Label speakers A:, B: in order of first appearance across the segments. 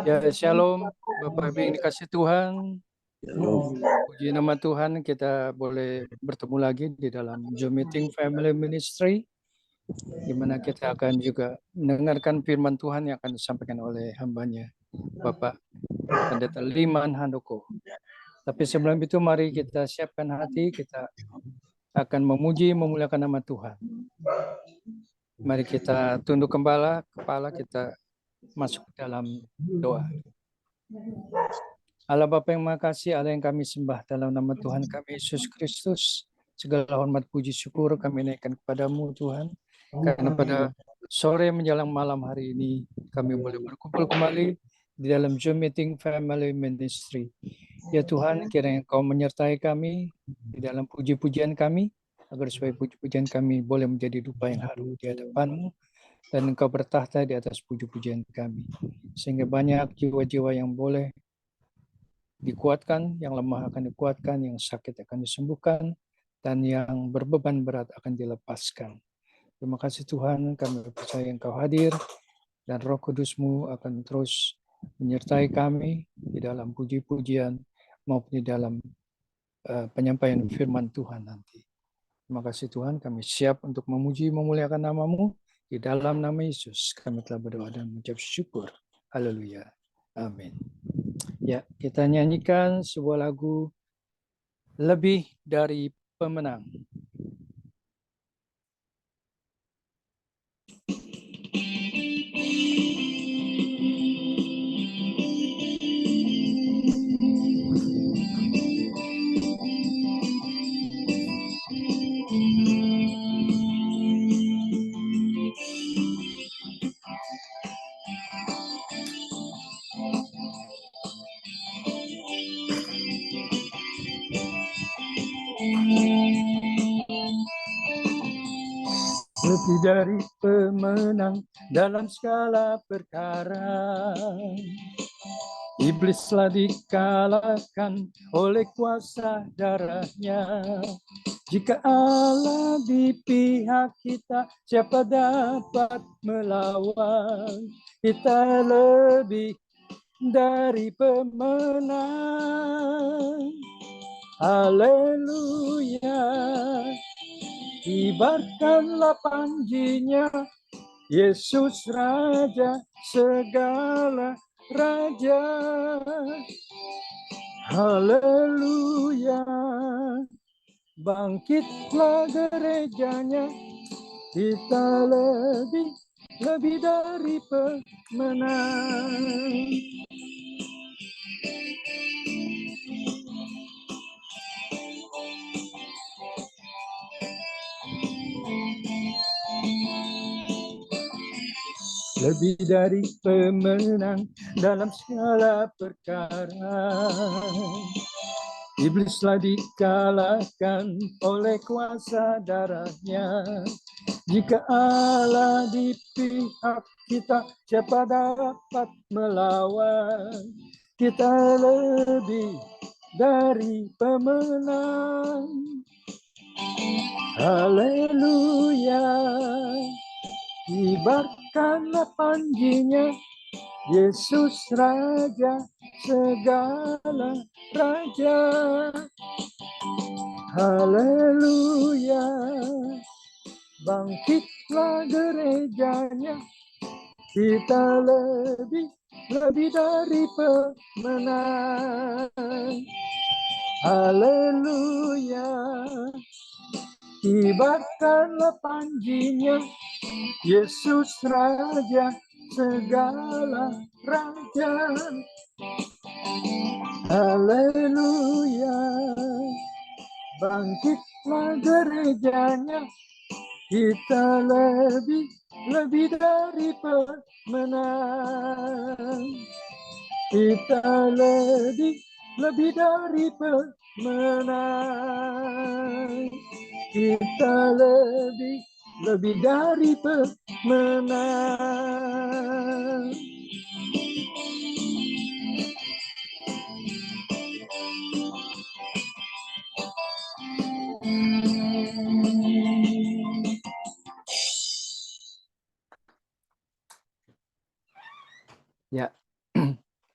A: Ya, shalom, Bapak Ibu yang dikasih Tuhan. Puji nama Tuhan, kita boleh bertemu lagi di dalam Zoom Meeting Family Ministry, di mana kita akan juga mendengarkan firman Tuhan yang akan disampaikan oleh hambanya, Bapak Pendeta Liman Handoko. Tapi sebelum itu, mari kita siapkan hati, kita akan memuji, memuliakan nama Tuhan. Mari kita tunduk kepala kita masuk dalam doa. Allah Bapa yang Maha Kasih, Allah yang kami sembah dalam nama Tuhan kami Yesus Kristus. Segala hormat puji syukur kami naikkan kepadamu Tuhan. Karena pada sore menjelang malam hari ini kami boleh berkumpul kembali di dalam Zoom Meeting Family Ministry. Ya Tuhan, kiranya Engkau menyertai kami di dalam puji-pujian kami, agar supaya puji-pujian kami boleh menjadi dupa yang harum di hadapan-Mu, dan Engkau bertahta di atas puji-pujian kami. Sehingga banyak jiwa-jiwa yang boleh dikuatkan, yang lemah akan dikuatkan, yang sakit akan disembuhkan, dan yang berbeban berat akan dilepaskan. Terima kasih Tuhan, kami percaya Engkau hadir, dan Roh Kudus-Mu akan terus menyertai kami di dalam puji-pujian maupun di dalam penyampaian firman Tuhan nanti. Terima kasih Tuhan, kami siap untuk memuji, memuliakan nama-Mu. Di dalam nama Yesus kami telah berdoa dan mengucap syukur. Haleluya. Amin. Ya, kita nyanyikan sebuah lagu Lebih Dari Pemenang. Lebih dari pemenang dalam segala perkara. Iblislah dikalahkan oleh kuasa darahnya. Jika Allah di pihak kita, siapa dapat melawan? Kita lebih dari pemenang. Haleluya. Kibarkanlah panjinya, Yesus Raja segala raja. Haleluya. Bangkitlah gerejanya, kita lebih dari pemenang. Lebih dari pemenang dalam segala perkara. Iblislah dikalahkan oleh kuasa darahnya. Jika Allah di pihak kita, siapa dapat melawan? Kita lebih dari pemenang. Haleluya. Kibarkanlah panjinya, Yesus Raja segala raja. Haleluya. Bangkitlah gerejanya, kita lebih dari pemenang. Haleluya. Kibarkanlah panjinya, Yesus Raja segala raja. Haleluya. Bangkitlah gerejanya, kita lebih dari pemenang. Kita lebih dari pemenang. Kita lebih dari pemenang. Ya,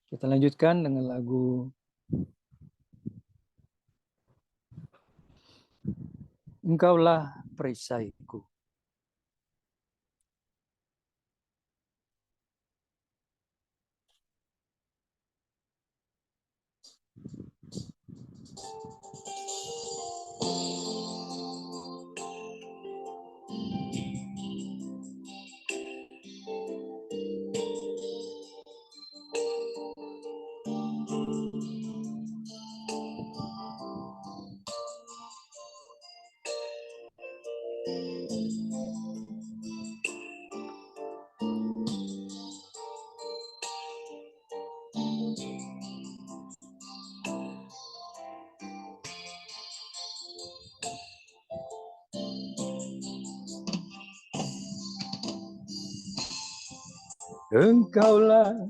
A: kita lanjutkan dengan lagu Engkaulah Perisaiku. Engkaulah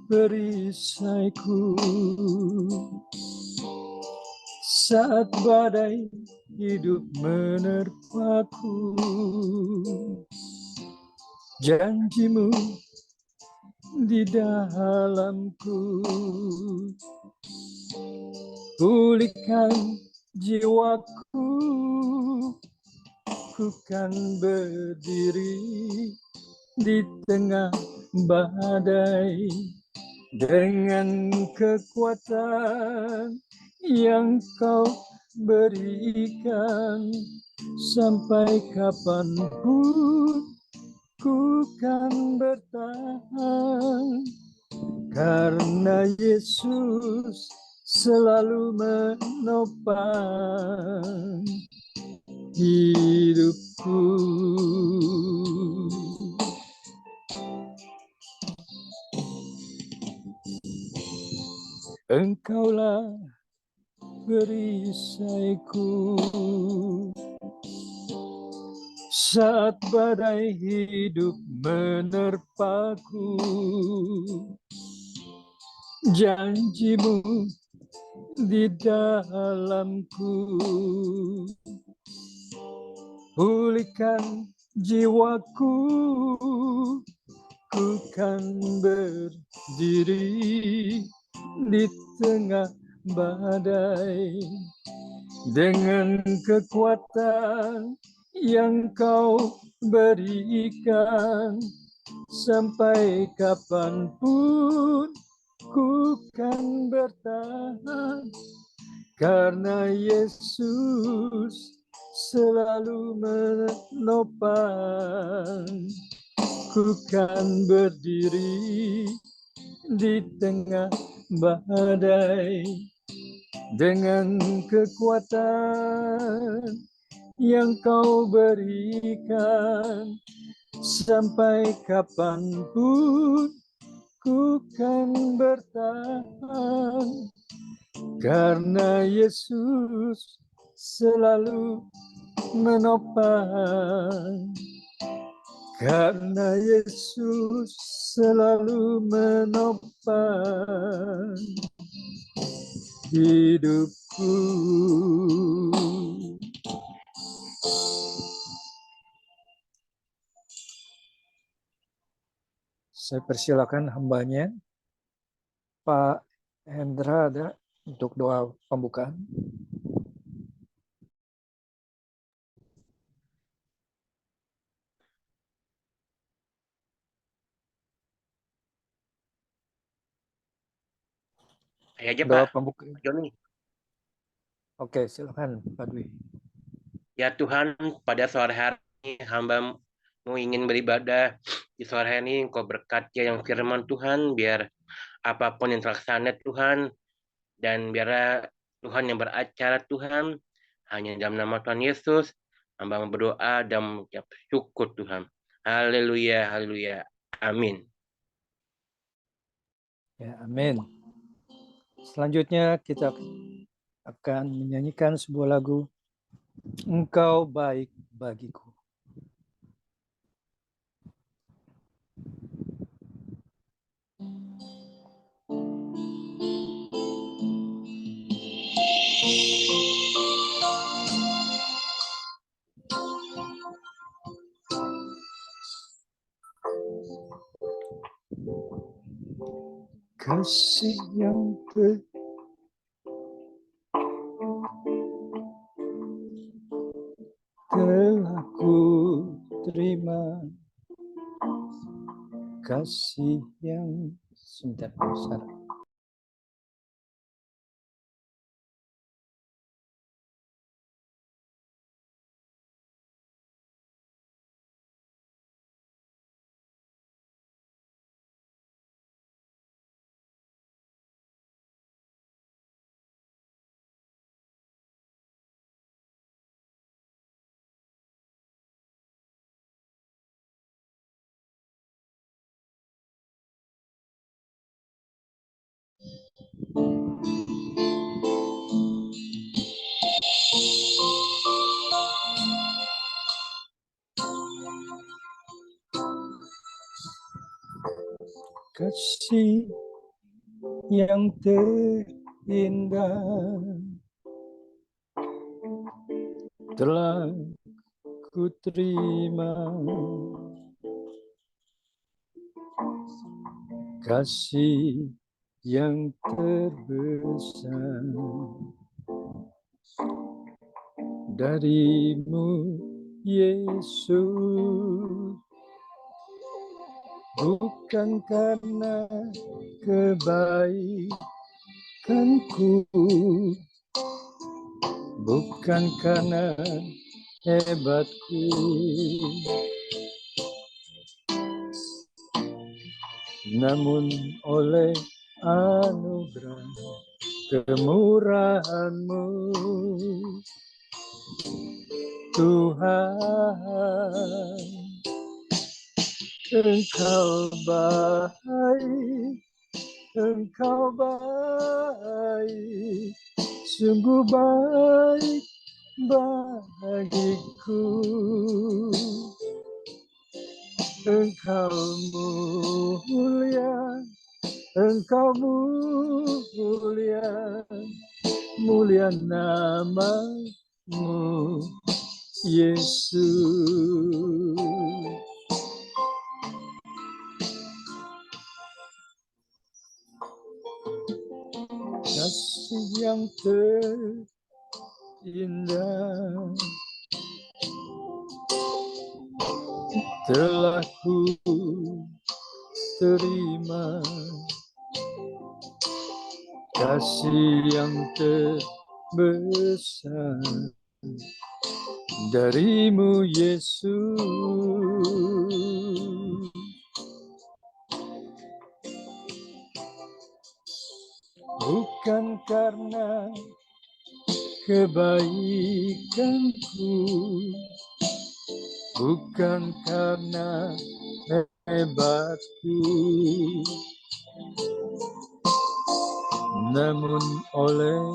A: perisaiku saat badai hidup menerpaku. Janjimu di dalamku, pulihkan jiwaku, ku kan berdiri di tengah badai dengan kekuatan yang kau berikan. Sampai kapanpun ku kan bertahan, karena Yesus selalu menopang hidupku. Engkaulah perisaiku saat badai hidup menerpaku. Janjimu di dalamku, pulihkan jiwaku, ku kan berdiri di tengah badai dengan kekuatan yang kau berikan. Sampai kapanpun ku kan bertahan, karena Yesus selalu menopang. Ku kan berdiri di tengah badai dengan kekuatan yang kau berikan. Sampai kapanpun ku kan bertahan, karena Yesus selalu menopang. Karena Yesus selalu menopang hidupku. Saya persilakan hambanya, Pak Hendra, ada untuk doa pembukaan.
B: Saya aja
A: Doa
B: Pak
A: pembukaan.
B: Joni.
A: Oke, silakan Pak Dwi.
B: Ya Tuhan, pada sore hari ini hamba mau ingin beribadah di sore hari ini. Engkau berkati yang firman Tuhan, biar apapun yang terlaksana Tuhan, dan biar Tuhan yang beracara Tuhan, hanya dalam nama Tuhan Yesus, hamba berdoa dan mengucap syukur Tuhan. Haleluya, haleluya, amin.
A: Ya, amin. Selanjutnya kita akan menyanyikan sebuah lagu, Engkau Baik Bagiku. kasih yang telah ku terima, kasih yang sebentar besar. Kasih yang terindah telah ku terima, kasih yang terbesar darimu Yesus, bukan karena kebaikanku, bukan karena hebatku, namun oleh anugerah kemurahan-Mu Tuhan. Engkau baik, Engkau baik, sungguh baik bagiku. Engkau mulia, Engkau mulia, mulia nama-Mu Yesus. Kasih yang terindah telah ku terima, kasih yang terbesar darimu Yesus, bukan karena kebaikanku, bukan karena hebatku, namun oleh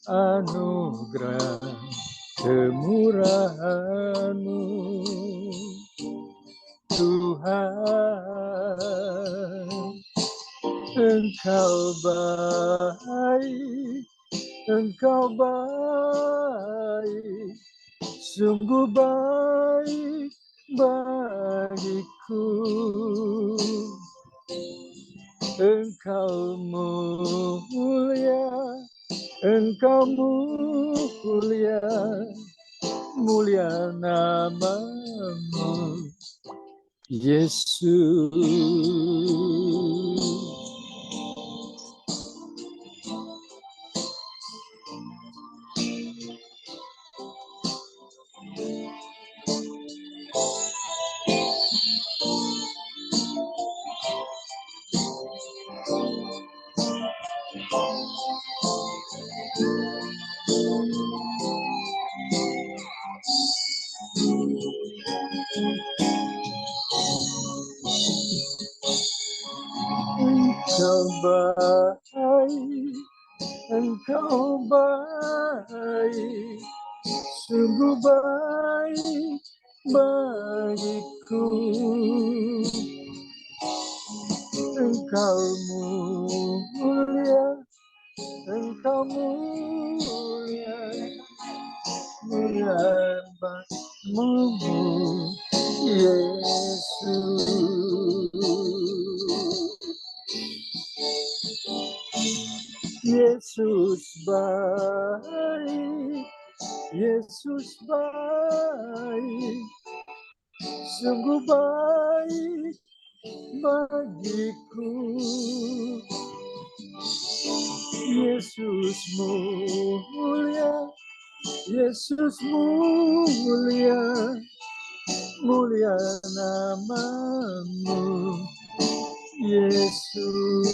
A: anugerah kemurahan-Mu Tuhan. Engkau baik, Engkau baik, sungguh baik bagiku. Engkau mulia, Engkau mulia, mulia nama-Mu Yesus. Engkau baik, Engkau baik, sungguh baik bagiku. Engkau mulia, Engkau mulia, mulia bagimu Yesus. Yesus baik, sungguh baik bagiku. Yesus mulia, Yesus mulia, mulia namamu. Yesus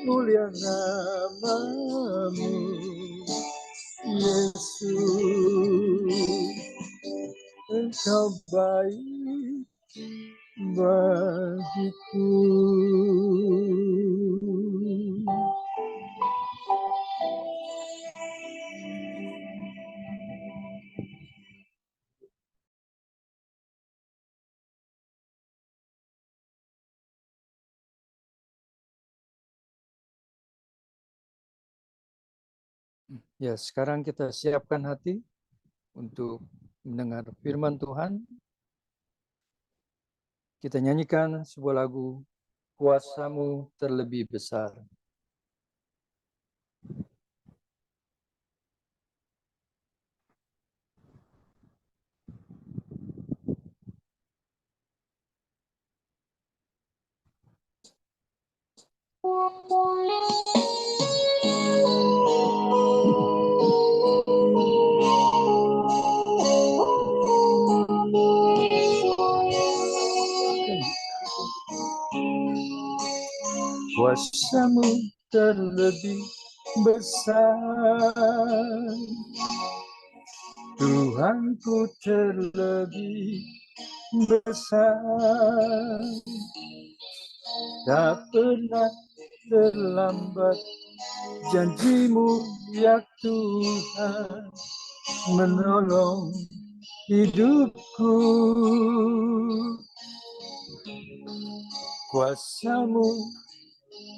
A: mulia namamu. Yesus, Engkau baik bagiku. Ya, sekarang kita siapkan hati untuk mendengar firman Tuhan. Kita nyanyikan sebuah lagu, Kuasamu Terlebih Besar. Kuasamu terlebih besar, Tuhanku terlebih besar, tak pernah terlambat janjimu ya Tuhan, menolong hidupku. Kuasamu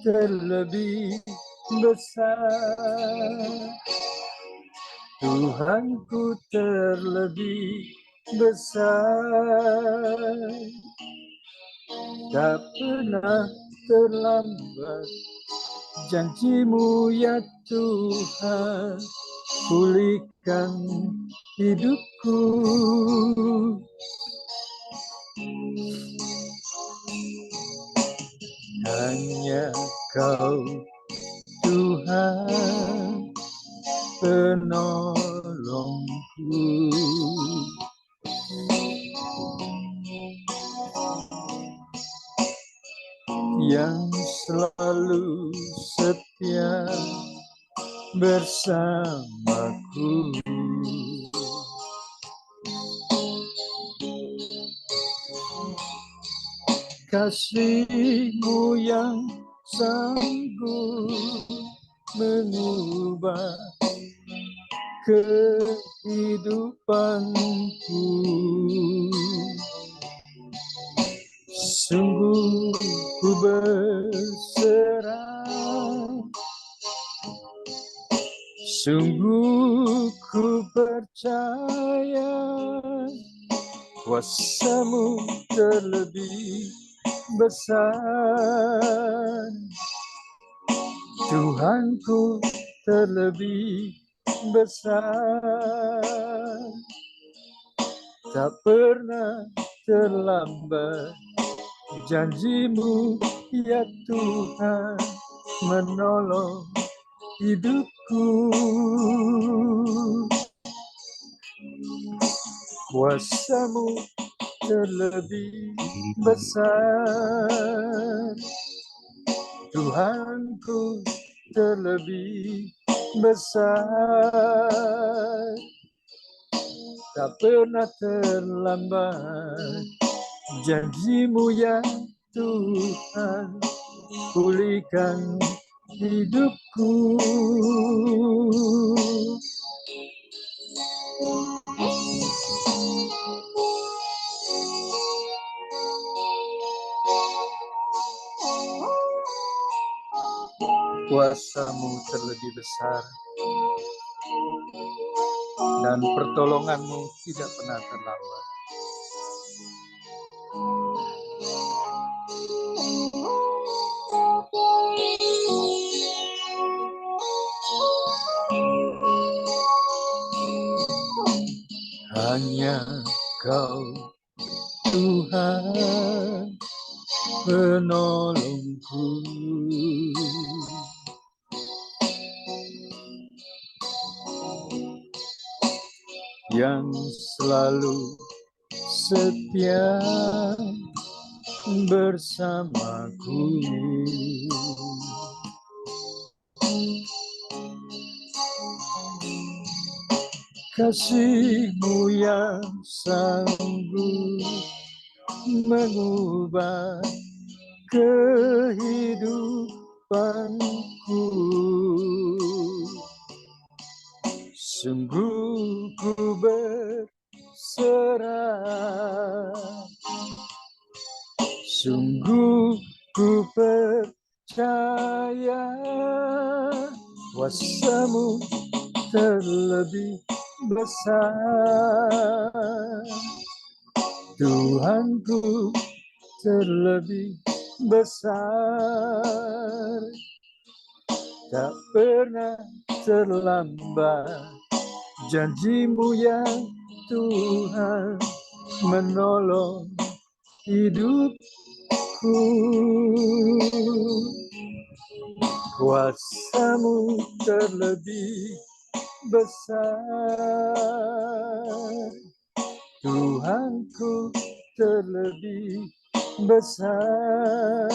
A: terlebih besar, Tuhanku terlebih besar, tak pernah terlambat janjimu ya Tuhan, pulihkan hidupku. Hanya Kau Tuhan penolongku, yang selalu setia bersamaku. Kasih-Mu yang sanggup mengubah kehidupanku. Sungguh ku berserah, sungguh ku percaya, kuasa-Mu terlebih besar, Tuhanku terlebih besar, tak pernah terlambat janji-Mu ya Tuhan, menolong hidupku. Kuasa-Mu terlebih besar, Tuhanku terlebih besar, tak pernah terlambat janji-Mu ya Tuhan, pulihkan hidupku. Kuasa-Mu terlebih besar, dan pertolongan-Mu tidak pernah terlambat. Kau Tuhan penolongku, yang selalu setia bersamaku. Kasih-Mu yang sanggup mengubah kehidupanku. Sungguh ku berserah, sungguh ku percaya kuasa-Mu terlebih besar. Tuhanku terlebih besar, tak pernah terlambat. Janji-Mu ya Tuhan menolong hidupku. Kuasa-Mu terlebih besar, Tuhanku terlebih besar,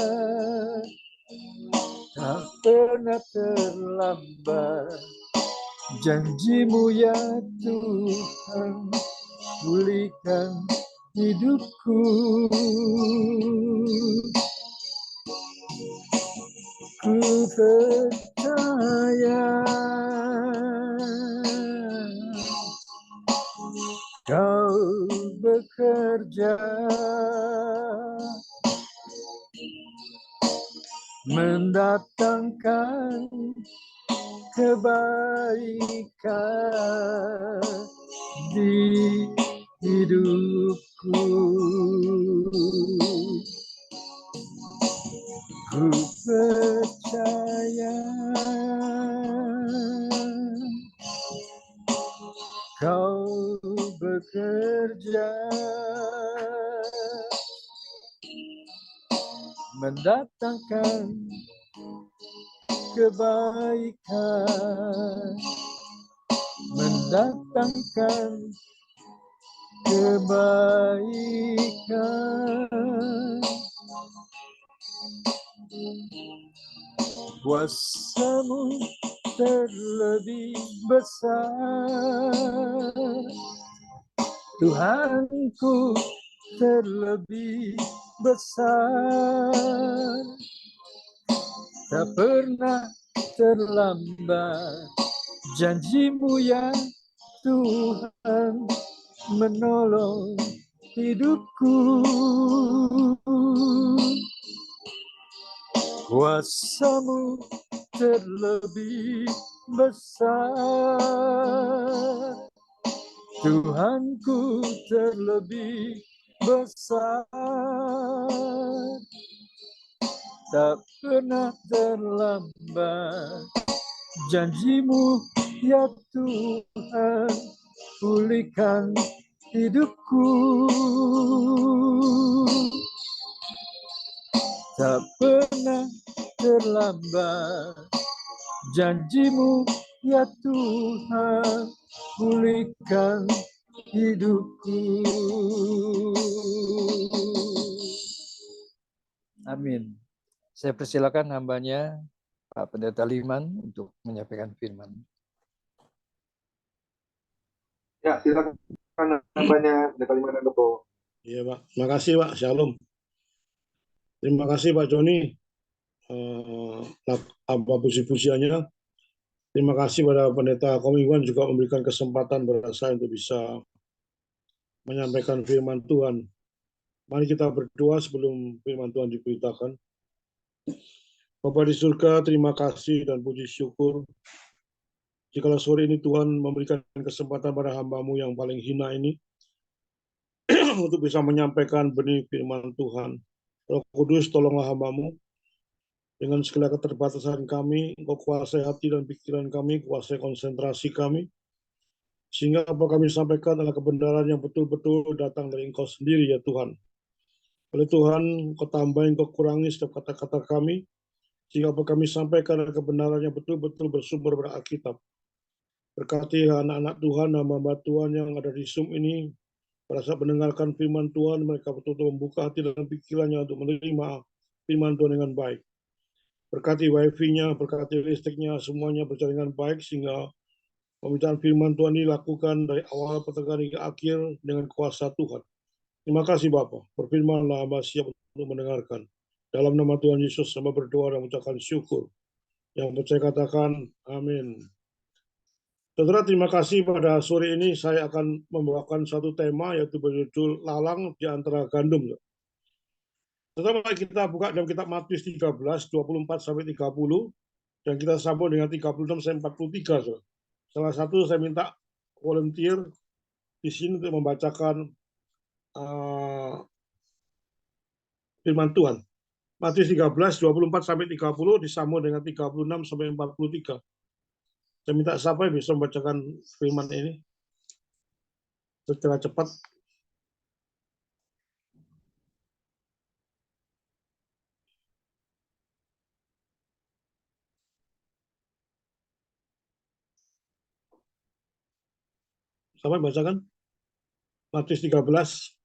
A: tak pernah terlambat. Janji-Mu ya Tuhan pulihkan hidupku. Ku percaya Kau bekerja mendatangkan kebaikan di hidupku. Ku percaya Kau bekerja mendatangkan kebaikan, mendatangkan kebaikan. Kuasa-Mu terlebih besar, Tuhanku terlebih besar, tak pernah terlambat. Janji-Mu ya Tuhan menolong hidupku. Kuasa-Mu terlebih besar, Tuhanku terlebih besar, tak pernah terlambat. Janji-Mu ya Tuhan pulihkan hidupku. Tak pernah terlambat. Janji-Mu ya Tuhan pulihkan hidupku. Amin. Saya persilakan hambanya Pak Pendeta Liman untuk menyampaikan firman.
C: Ya, silakan hambanya Pendeta Liman Handoko.
D: Iya Pak, terima kasih Pak, Shalom. Terima kasih Pak Joni, apa puji-pujiannya. Terima kasih pada Pendeta Kominwan juga memberikan kesempatan pada saya untuk bisa menyampaikan firman Tuhan. Mari kita berdoa sebelum firman Tuhan diberitakan. Bapa di surga, terima kasih dan puji syukur. Jikalau sore ini Tuhan memberikan kesempatan pada hamba-Mu yang paling hina ini untuk bisa menyampaikan benih firman Tuhan. Roh Kudus, tolonglah hamba-Mu dengan segala keterbatasan kami, Engkau kuasai hati dan pikiran kami, kuasai konsentrasi kami, Sehingga apa kami sampaikan adalah kebenaran yang betul-betul datang dari Engkau sendiri ya Tuhan. Oleh Tuhan, Engkau tambahin, Engkau kurangi setiap kata-kata kami, sehingga apa kami sampaikan adalah kebenaran yang betul-betul bersumber dari Alkitab. Berkati anak-anak Tuhan, hamba Tuhan yang ada di Zoom ini, pada saat mendengarkan firman Tuhan, mereka betul-betul membuka hati dan pikirannya untuk menerima firman Tuhan dengan baik. Berkati wifi-nya, berkati listriknya, semuanya berjalan dengan baik, sehingga pemberitaan firman Tuhan dilakukan dari awal pertengahan hingga akhir dengan kuasa Tuhan. Terima kasih Bapak. Berfirmanlah, hamba siap untuk mendengarkan. Dalam nama Tuhan Yesus, hamba berdoa dan mengucapkan syukur. Yang percaya katakan, amin. Saudara, terima kasih pada sore ini saya akan membawakan satu tema yaitu berjudul lalang di antara gandum. Saudara, mari kita buka dalam kitab Matius 13, 24 sampai 30 dan kita sambung dengan 36 sampai 43. Saudara. Salah satu saya minta volunteer di sini untuk membacakan firman Tuhan. Matius 13, 24 sampai 30 disambung dengan 36 sampai 43. Saya minta siapa yang bisa membacakan firman ini secara cepat. Siapa yang bacakan? Matius 13.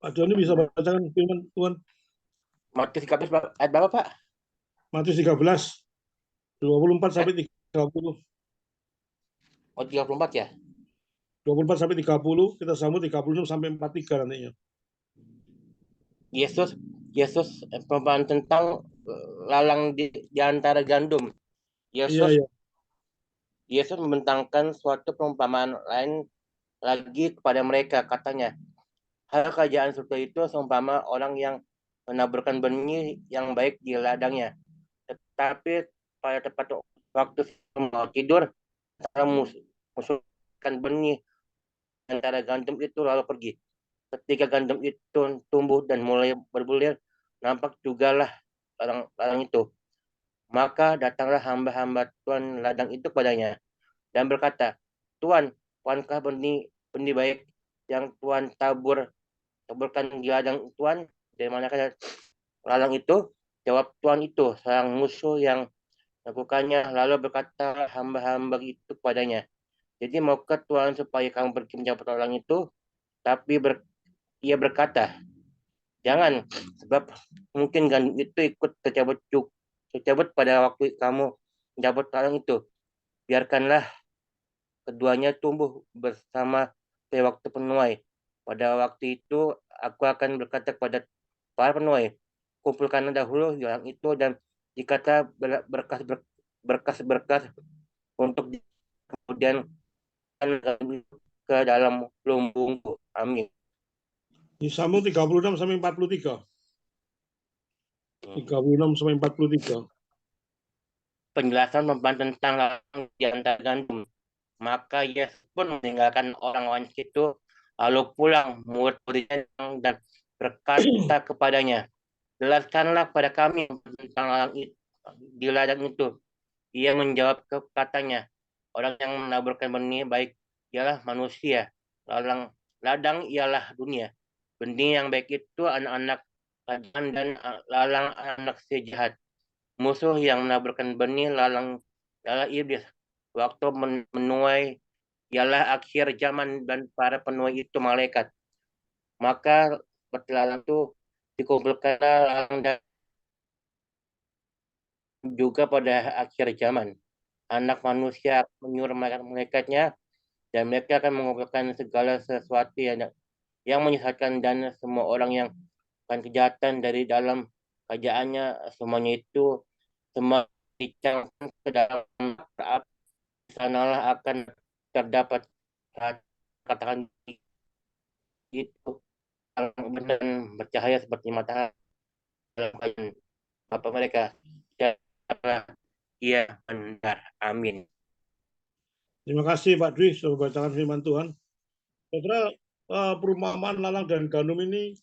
D: Pak Joni bisa bacakan firman Tuhan.
B: Matius 13 ayat berapa, Pak?
D: Matius 13, 24 sampai 30.
B: Oh, 34 ya?
D: 24 sampai 30, kita sambung 36 sampai 43 nantinya.
B: Yesus pemahaman tentang lalang di antara gandum.
D: Iya.
B: Yesus membentangkan suatu perumpamaan lain lagi kepada mereka, katanya, hal kerajaan surga itu seumpama orang yang menaburkan benih yang baik di ladangnya. Tetapi pada tepat waktu mau tidur, musuhkan benih antara gandum itu lalu pergi. Ketika gandum itu tumbuh dan mulai berbulir, nampak jugalah ladang itu. Maka datanglah hamba-hamba Tuhan ladang itu padanya dan berkata, Tuan, puankah benih baik yang Tuhan taburkan di ladang Tuan? Dari manakah ladang itu? Jawab Tuan itu, seorang musuh yang melakukannya. Lalu berkata hamba-hamba itu padanya, jadi maukah Tuhan supaya kamu pergi menjawab ladang itu? Tapi ia berkata, jangan, sebab mungkin gandum itu ikut tercabut pada waktu kamu menjabut ladang itu. Biarkanlah keduanya tumbuh bersama pada waktu penuai. Pada waktu itu aku akan berkata kepada para penuai, kumpulkan dahulu yang itu dan dikata berkas untuk kemudian ke dalam lumbungku. Amin.
D: Disambung 36 sampai 43. 36 sampai 43.
B: Penjelasan tentang lalang di antara gandum. Maka Yesus pun meninggalkan orang-orang itu, lalu pulang murid-muridnya dan berkata kepadanya, jelaskanlah kepada kami tentang lalang di ladang itu. Ia menjawab katanya, orang yang menaburkan benih baik ialah manusia, ladang ialah dunia. Benih yang baik itu anak-anak kerajaan dan lalang anak sejahat. Musuh yang menaburkan benih lalang ialah iblis. Waktu menuai ialah akhir zaman dan para penuai itu malaikat. Maka lalang itu dikumpulkanlah lalang dan juga pada akhir zaman. Anak manusia menyuruh malaikatnya dan mereka akan mengumpulkan segala sesuatu yang menyesatkan dan semua orang yang akan kejahatan dari dalam kerajaannya, semuanya itu semua dicangkan ke dalam api. Sanalah akan terdapat katakan itu dan bercahaya seperti matahari dalam kain apa mereka. Ia benar. Amin.
D: Terima kasih Pak Dwi sudah membacakan firman Tuhan. Saudara, perumpamaan lalang dan gandum ini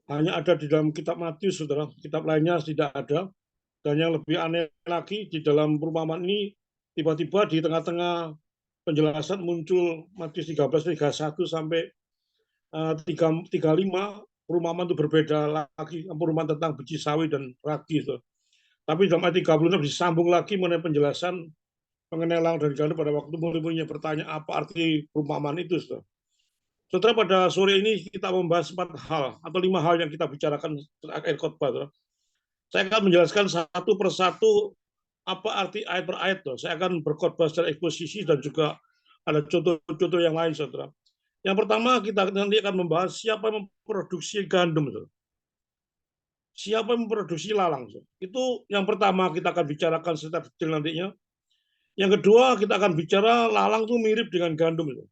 D: hanya ada di dalam kitab Matius, saudara. Kitab lainnya tidak ada. Dan yang lebih aneh lagi, di dalam perumpamaan ini, tiba-tiba di tengah-tengah penjelasan muncul Matius 13:31 sampai 35, perumpamaan itu berbeda lagi, perumpamaan tentang biji sawi dan ragi. Saudara. Tapi dalam ayat 36 disambung lagi mengenai penjelasan mengenai ladang dan gandum pada waktu murid-muridnya bertanya apa arti perumpamaan itu. Saudara. Saudara, pada sore ini kita membahas 4 hal atau 5 hal yang kita bicarakan terkait khotbah. Saudara. Saya akan menjelaskan satu persatu apa arti ayat per ayat. Saudara. Saya akan berkhotbah secara eksposisi dan juga ada contoh-contoh yang lain, saudara. Yang pertama kita nanti akan membahas siapa yang memproduksi gandum. Saudara. Siapa yang memproduksi lalang. Saudara. Itu yang pertama kita akan bicarakan secara detail nantinya. Yang kedua kita akan bicara lalang itu mirip dengan gandum. Saudara.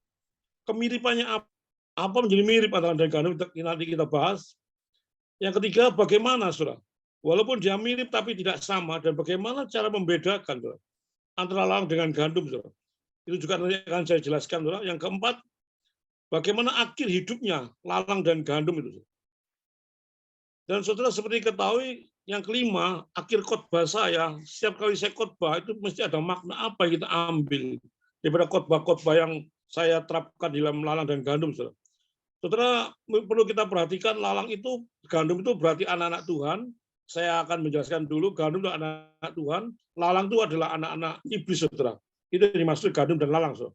D: Kemiripannya apa menjadi mirip antara dan gandum nanti kita bahas. Yang ketiga bagaimana, saudara, walaupun dia mirip tapi tidak sama, dan bagaimana cara membedakan, saudara, antara lalang dengan gandum, saudara. Itu juga nanti akan saya jelaskan, saudara. Yang keempat, bagaimana akhir hidupnya lalang dan gandum itu, saudara. Dan saudara seperti ketahui, yang kelima, akhir khotbah saya, setiap kali saya khotbah itu mesti ada makna apa yang kita ambil daripada khotbah-khotbah yang saya terapkan di dalam lalang dan gandum, saudara. Saudara, perlu kita perhatikan lalang itu, gandum itu berarti anak-anak Tuhan. Saya akan menjelaskan dulu, gandum itu anak-anak Tuhan, lalang itu adalah anak-anak iblis, saudara. Itu yang dimaksud gandum dan lalang, saudara.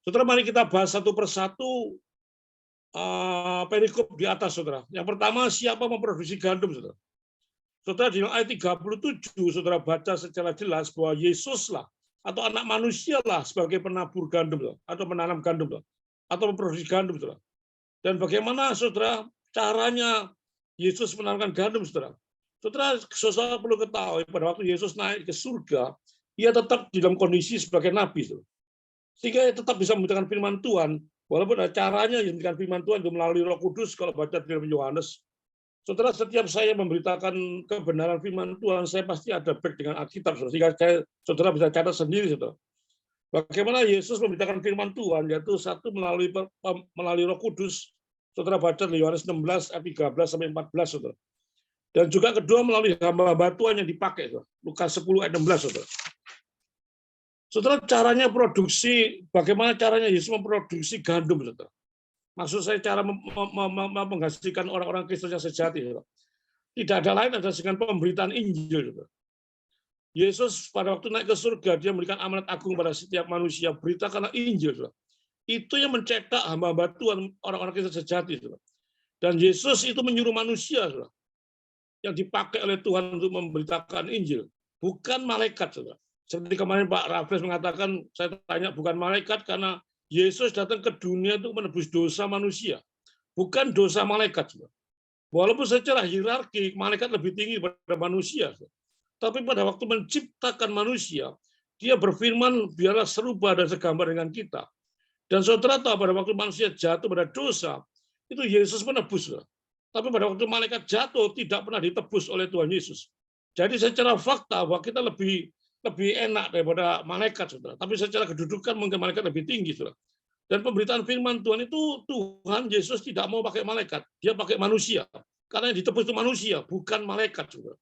D: Saudara, mari kita bahas satu persatu perikop di atas, saudara. Yang pertama, siapa memproduksi gandum, saudara? Saudara, di ayat 37, saudara baca secara jelas bahwa Yesuslah, atau anak manusia lah sebagai penabur gandum, saudara, atau menanam gandum, saudara, atau memproduksi gandum, saudara. Dan bagaimana, saudara, caranya Yesus menanamkan gandum, saudara? Saudara perlu ketahui, pada waktu Yesus naik ke surga, ia tetap di dalam kondisi sebagai nabi, saudara. Sehingga ia tetap bisa memberitakan firman Tuhan, walaupun ada caranya yang memberitakan firman Tuhan itu melalui Roh Kudus. Kalau baca di dalam Yohanes, saudara, setiap saya memberitakan kebenaran firman Tuhan, saya pasti ada back dengan Alkitab, saudara. Sehingga saudara bisa catat sendiri, saudara. Bagaimana Yesus memberitakan firman Tuhan, yaitu satu melalui Roh Kudus. Saudara baca di Yohanes 16 ayat 13 sampai 14, saudara. Dan juga kedua melalui hamba-hamba Tuhan yang dipakai, saudara. Lukas 10 ayat 16, saudara. Saudara, caranya produksi, bagaimana caranya Yesus memproduksi gandum, saudara. Maksud saya cara menghasilkan orang-orang Kristen yang sejati, saudara. Tidak ada lain adalah dengan pemberitaan Injil, saudara. Yesus pada waktu naik ke surga, dia memberikan amanat agung pada setiap manusia, beritakanlah Injil. Saudara. Itu yang mencetak hamba-hamba Tuhan, orang-orang Kristen sejati. Saudara. Dan Yesus itu menyuruh manusia, saudara, yang dipakai oleh Tuhan untuk memberitakan Injil, bukan malaikat. Saudara. Seperti kemarin Pak Raffles mengatakan, saya tanya, bukan malaikat karena Yesus datang ke dunia untuk menebus dosa manusia, bukan dosa malaikat. Saudara. Walaupun secara hierarki, malaikat lebih tinggi daripada manusia. Saudara. Tapi pada waktu menciptakan manusia, dia berfirman, biarlah serupa dan segambar dengan kita. Dan saudara tahu pada waktu manusia jatuh pada dosa, itu Yesus menebus. Tapi pada waktu malaikat jatuh, tidak pernah ditebus oleh Tuhan Yesus. Jadi secara fakta, bahwa kita lebih enak daripada malaikat, saudara. Tapi secara kedudukan mungkin malaikat lebih tinggi, saudara. Dan pemberitaan firman Tuhan itu, Tuhan Yesus tidak mau pakai malaikat. Dia pakai manusia. Karena yang ditebus itu manusia, bukan malaikat, saudara.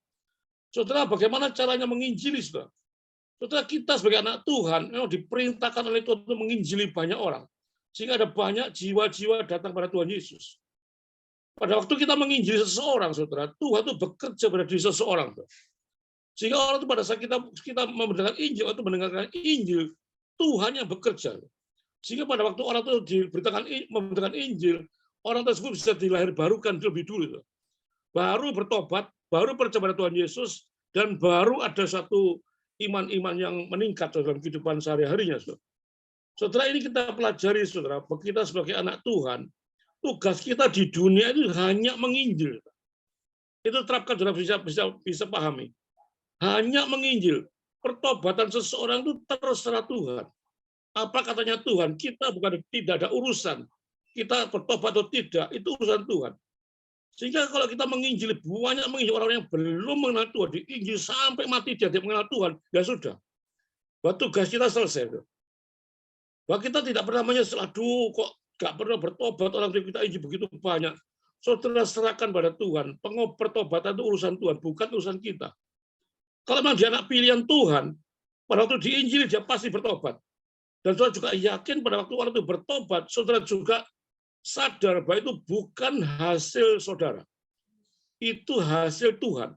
D: Saudara, bagaimana caranya menginjili, saudara? Saudara, kita sebagai anak Tuhan memang diperintahkan oleh Tuhan untuk menginjili banyak orang. Sehingga ada banyak jiwa-jiwa datang pada Tuhan Yesus. Pada waktu kita menginjili seseorang, saudara, Tuhan itu bekerja pada diri seseorang. Saudara. Sehingga orang itu pada saat kita memberitakan Injil atau mendengarkan Injil, Tuhan yang bekerja. Sehingga pada waktu orang itu memberitakan Injil, orang tersebut bisa dilahirbarukan lebih dulu. Saudara. Baru bertobat, baru percaya pada Tuhan Yesus, dan baru ada satu iman-iman yang meningkat dalam kehidupan sehari-harinya. Saudara, ini kita pelajari, saudara, kita sebagai anak Tuhan, tugas kita di dunia itu hanya menginjil. Itu terapkan, saudara bisa pahami. Hanya menginjil. Pertobatan seseorang itu terserah Tuhan. Apa katanya Tuhan? Kita tidak ada urusan. Kita bertobat atau tidak, itu urusan Tuhan. Sehingga kalau kita menginjili, banyak menginjili orang yang belum mengenal Tuhan, diinjil sampai mati dia tidak mengenal Tuhan, ya sudah. Bahwa tugas kita selesai. Bahwa kita tidak pernah menyesal, aduh kok gak pernah bertobat, orang kita injil begitu banyak. saudara serahkan pada Tuhan. Pertobatan itu urusan Tuhan, bukan urusan kita. Kalau memang dia anak pilihan Tuhan, pada waktu diinjili dia pasti bertobat. Dan saudara juga yakin pada waktu orang itu bertobat, saudara juga sadar bahwa itu bukan hasil saudara. Itu hasil Tuhan.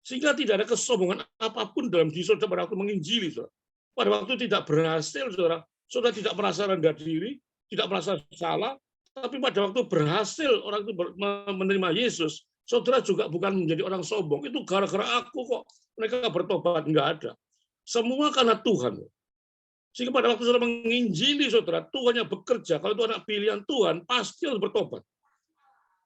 D: Sehingga tidak ada kesombongan apapun dalam diri saudara pada waktu menginjili. Saudara. Pada waktu tidak berhasil, saudara tidak merasa rendah diri, tidak merasa salah, tapi pada waktu berhasil orang itu menerima Yesus, saudara juga bukan menjadi orang sombong. Itu gara-gara aku kok mereka bertobat. Enggak ada. Semua karena Tuhan. Sehingga pada waktu saudara menginjili saudara, Tuhan yang bekerja. Kalau itu anak pilihan Tuhan, pasti harus bertobat.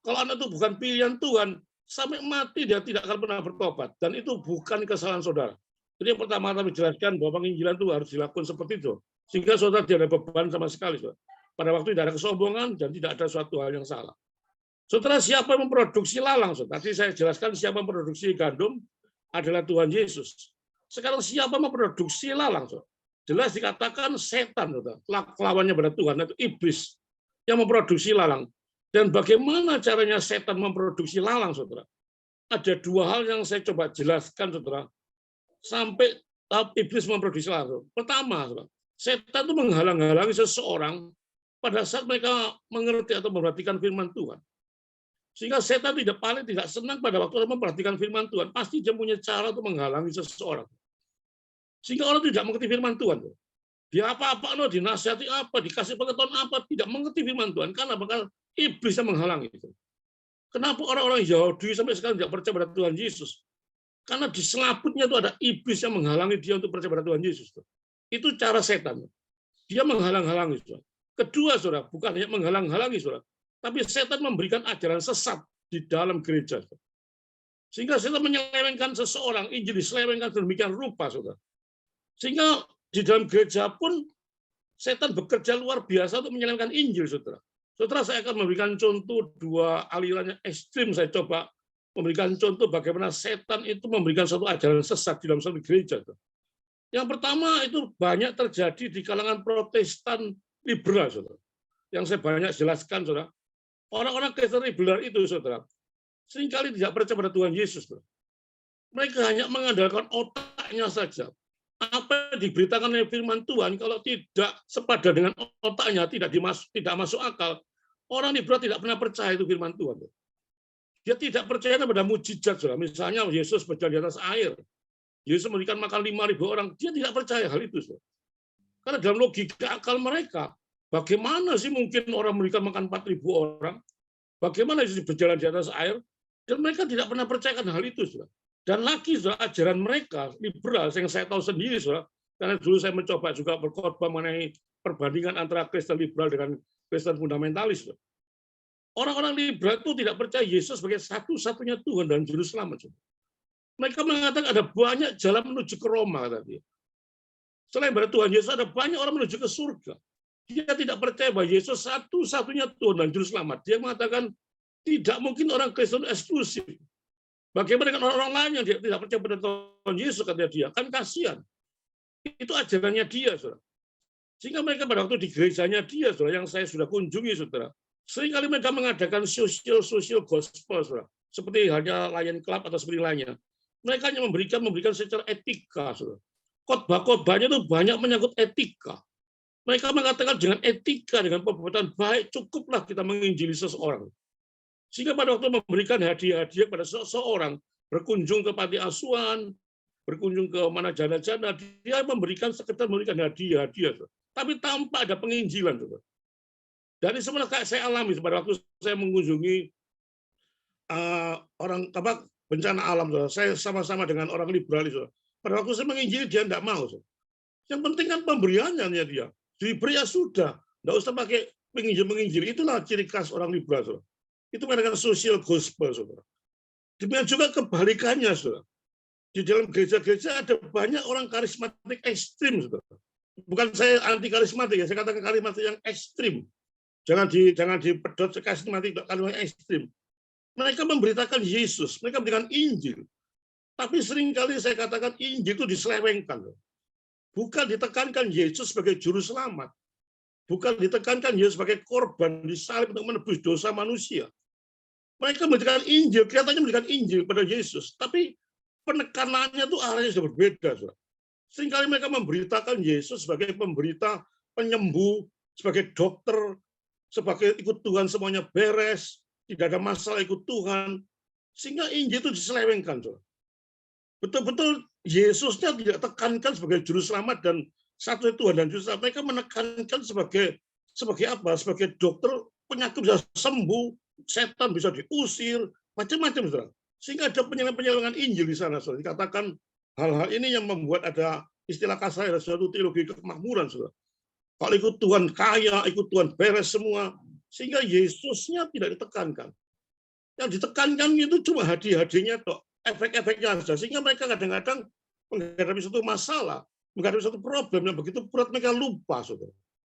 D: Kalau anak itu bukan pilihan Tuhan, sampai mati dia tidak akan pernah bertobat. Dan itu bukan kesalahan saudara. Jadi yang pertama kami jelaskan bahwa penginjilan itu harus dilakukan seperti itu. Sehingga saudara tidak ada beban sama sekali. Saudara. Pada waktu tidak ada kesombongan dan tidak ada suatu hal yang salah. Saudara, siapa yang memproduksi lalang? Saudara? Tadi saya jelaskan siapa yang memproduksi gandum adalah Tuhan Yesus. Sekarang siapa yang memproduksi lalang? Saudara? Jelas dikatakan setan, saudara. Lawannya pada Tuhan, itu iblis yang memproduksi lalang. Dan bagaimana caranya setan memproduksi lalang, saudara? Ada dua hal yang saya coba jelaskan, saudara, sampai iblis memproduksi lalang. Pertama, saudara, setan itu menghalang-halangi seseorang pada saat mereka mengerti atau memperhatikan firman Tuhan. Sehingga setan paling tidak senang pada waktu orang memperhatikan firman Tuhan. Pasti dia punya cara untuk menghalangi seseorang. Sehingga orang tidak mengerti firman Tuhan. Dia apa-apa, dinasihati apa, dikasih pengetahuan apa, tidak mengerti firman Tuhan. Karena bakal iblis yang menghalangi itu. Kenapa orang-orang Yahudi sampai sekarang tidak percaya pada Tuhan Yesus? Karena di selaputnya itu ada iblis yang menghalangi dia untuk percaya pada Tuhan Yesus. Itu cara setan. Dia menghalang-halangi. Kedua, saudara, bukan hanya menghalang-halangi, saudara, tapi setan memberikan ajaran sesat di dalam gereja. Sehingga setan menyelewengkan seseorang, Injil diselewengkan demikian rupa, saudara. Sehingga di dalam gereja pun setan bekerja luar biasa untuk menyelewengkan Injil, saudara. Saudara, saya akan memberikan contoh dua aliran yang ekstrim. Saya coba memberikan contoh bagaimana setan itu memberikan satu ajaran sesat di dalam satu gereja. Yang pertama itu banyak terjadi di kalangan Protestan liberal, saudara. Yang saya banyak jelaskan, saudara. Orang-orang Kristen liberal itu, saudara, seringkali tidak percaya pada Tuhan Yesus. Saudara. Mereka hanya mengandalkan otaknya saja. Apa yang diberitakan oleh firman Tuhan, kalau tidak sepadan dengan otaknya, tidak masuk akal, orang liberal tidak pernah percaya itu firman Tuhan. Dia tidak percaya pada mujizat. Saudara. Misalnya Yesus berjalan di atas air. Yesus memberikan makan 5.000 orang. Dia tidak percaya hal itu. Saudara. Karena dalam logika akal mereka, bagaimana sih mungkin orang memberikan makan 4.000 orang? Bagaimana Yesus berjalan di atas air? Dan mereka tidak pernah percayakan hal itu. Saudara. Dan lagi, saudara, ajaran mereka liberal yang saya tahu sendiri, saudara, karena dulu saya mencoba juga berkhotbah mengenai perbandingan antara Kristen liberal dengan Kristen fundamentalis. Saudara. Orang-orang liberal itu tidak percaya Yesus sebagai satu-satunya Tuhan dan Juru Selamat. Saudara. Mereka mengatakan ada banyak jalan menuju ke Roma tadi. Selain pada Tuhan Yesus ada banyak orang menuju ke surga. Dia tidak percaya bahwa Yesus satu-satunya Tuhan dan Juru Selamat. Dia mengatakan tidak mungkin orang Kristen eksklusif. Bagaimana dengan orang-orang lain yang tidak percaya pada Tuhan Yesus, kata dia, kan kasihan. Itu ajarannya dia, saudara. Sehingga mereka pada waktu di gerejanya dia, saudara, yang saya sudah kunjungi, saudara, seringkali mereka mengadakan social gospel, saudara, seperti halnya Lion Club atau seperti lainnya. Mereka hanya memberikan secara etika, saudara. Khotbah-khotbahnya itu banyak menyangkut etika. Mereka mengatakan dengan etika, dengan perbuatan baik, cukuplah kita menginjili seseorang. Sehingga pada waktu memberikan hadiah-hadiah pada seseorang, berkunjung ke panti asuhan, berkunjung ke mana jana-jana, dia sekedar memberikan hadiah-hadiah. Tapi tanpa ada penginjilan. Dari semula saya alami pada waktu saya mengunjungi orang bencana alam. Saya sama-sama dengan orang liberalis. Pada waktu saya menginjili, dia tidak mau. Yang penting kan pemberiannya dia. Diberi ya sudah. Tidak usah pakai menginjil. Itulah ciri khas orang liberal. Itu mengadakan social gospel, saudara. Demikian juga kebalikannya, saudara. Di dalam gereja-gereja ada banyak orang karismatik ekstrim, saudara. Bukan saya anti karismatik, ya. Saya katakan karismatik yang ekstrim. Jangan dipedot karismatik yang ekstrim. Mereka memberitakan Yesus, mereka memberikan Injil. Tapi seringkali saya katakan Injil itu diselewengkan. Bukan ditekankan Yesus sebagai juru selamat. Bukan ditekankan Yesus sebagai korban disalib untuk menebus dosa manusia. Mereka memberikan Injil, kelihatannya memberikan Injil pada Yesus, tapi penekanannya tuh arahnya sudah berbeda. Saudara. Seringkali mereka memberitakan Yesus sebagai pemberita, penyembuh, sebagai dokter, sebagai ikut Tuhan semuanya beres, tidak ada masalah ikut Tuhan, sehingga Injil itu diselewengkan. Saudara. Betul-betul Yesusnya tidak tekankan sebagai juru selamat dan satu Tuhan dan juru selamat. Mereka menekankan sebagai apa? Sebagai dokter, penyakit bisa sembuh, setan bisa diusir, macam-macam, saudara. Sehingga ada penyelewengan Injil di sana, saudara. Dikatakan hal-hal ini yang membuat ada istilah kasar, ada suatu teologi kemakmuran, saudara. Kalau ikut Tuhan kaya, ikut Tuhan beres semua, sehingga Yesusnya tidak ditekankan. Yang ditekankan itu cuma hadiah-hadiahnya, efek-efeknya saja. Sehingga mereka kadang-kadang menghadapi satu masalah, menghadapi satu problem yang begitu berat, mereka lupa, saudara,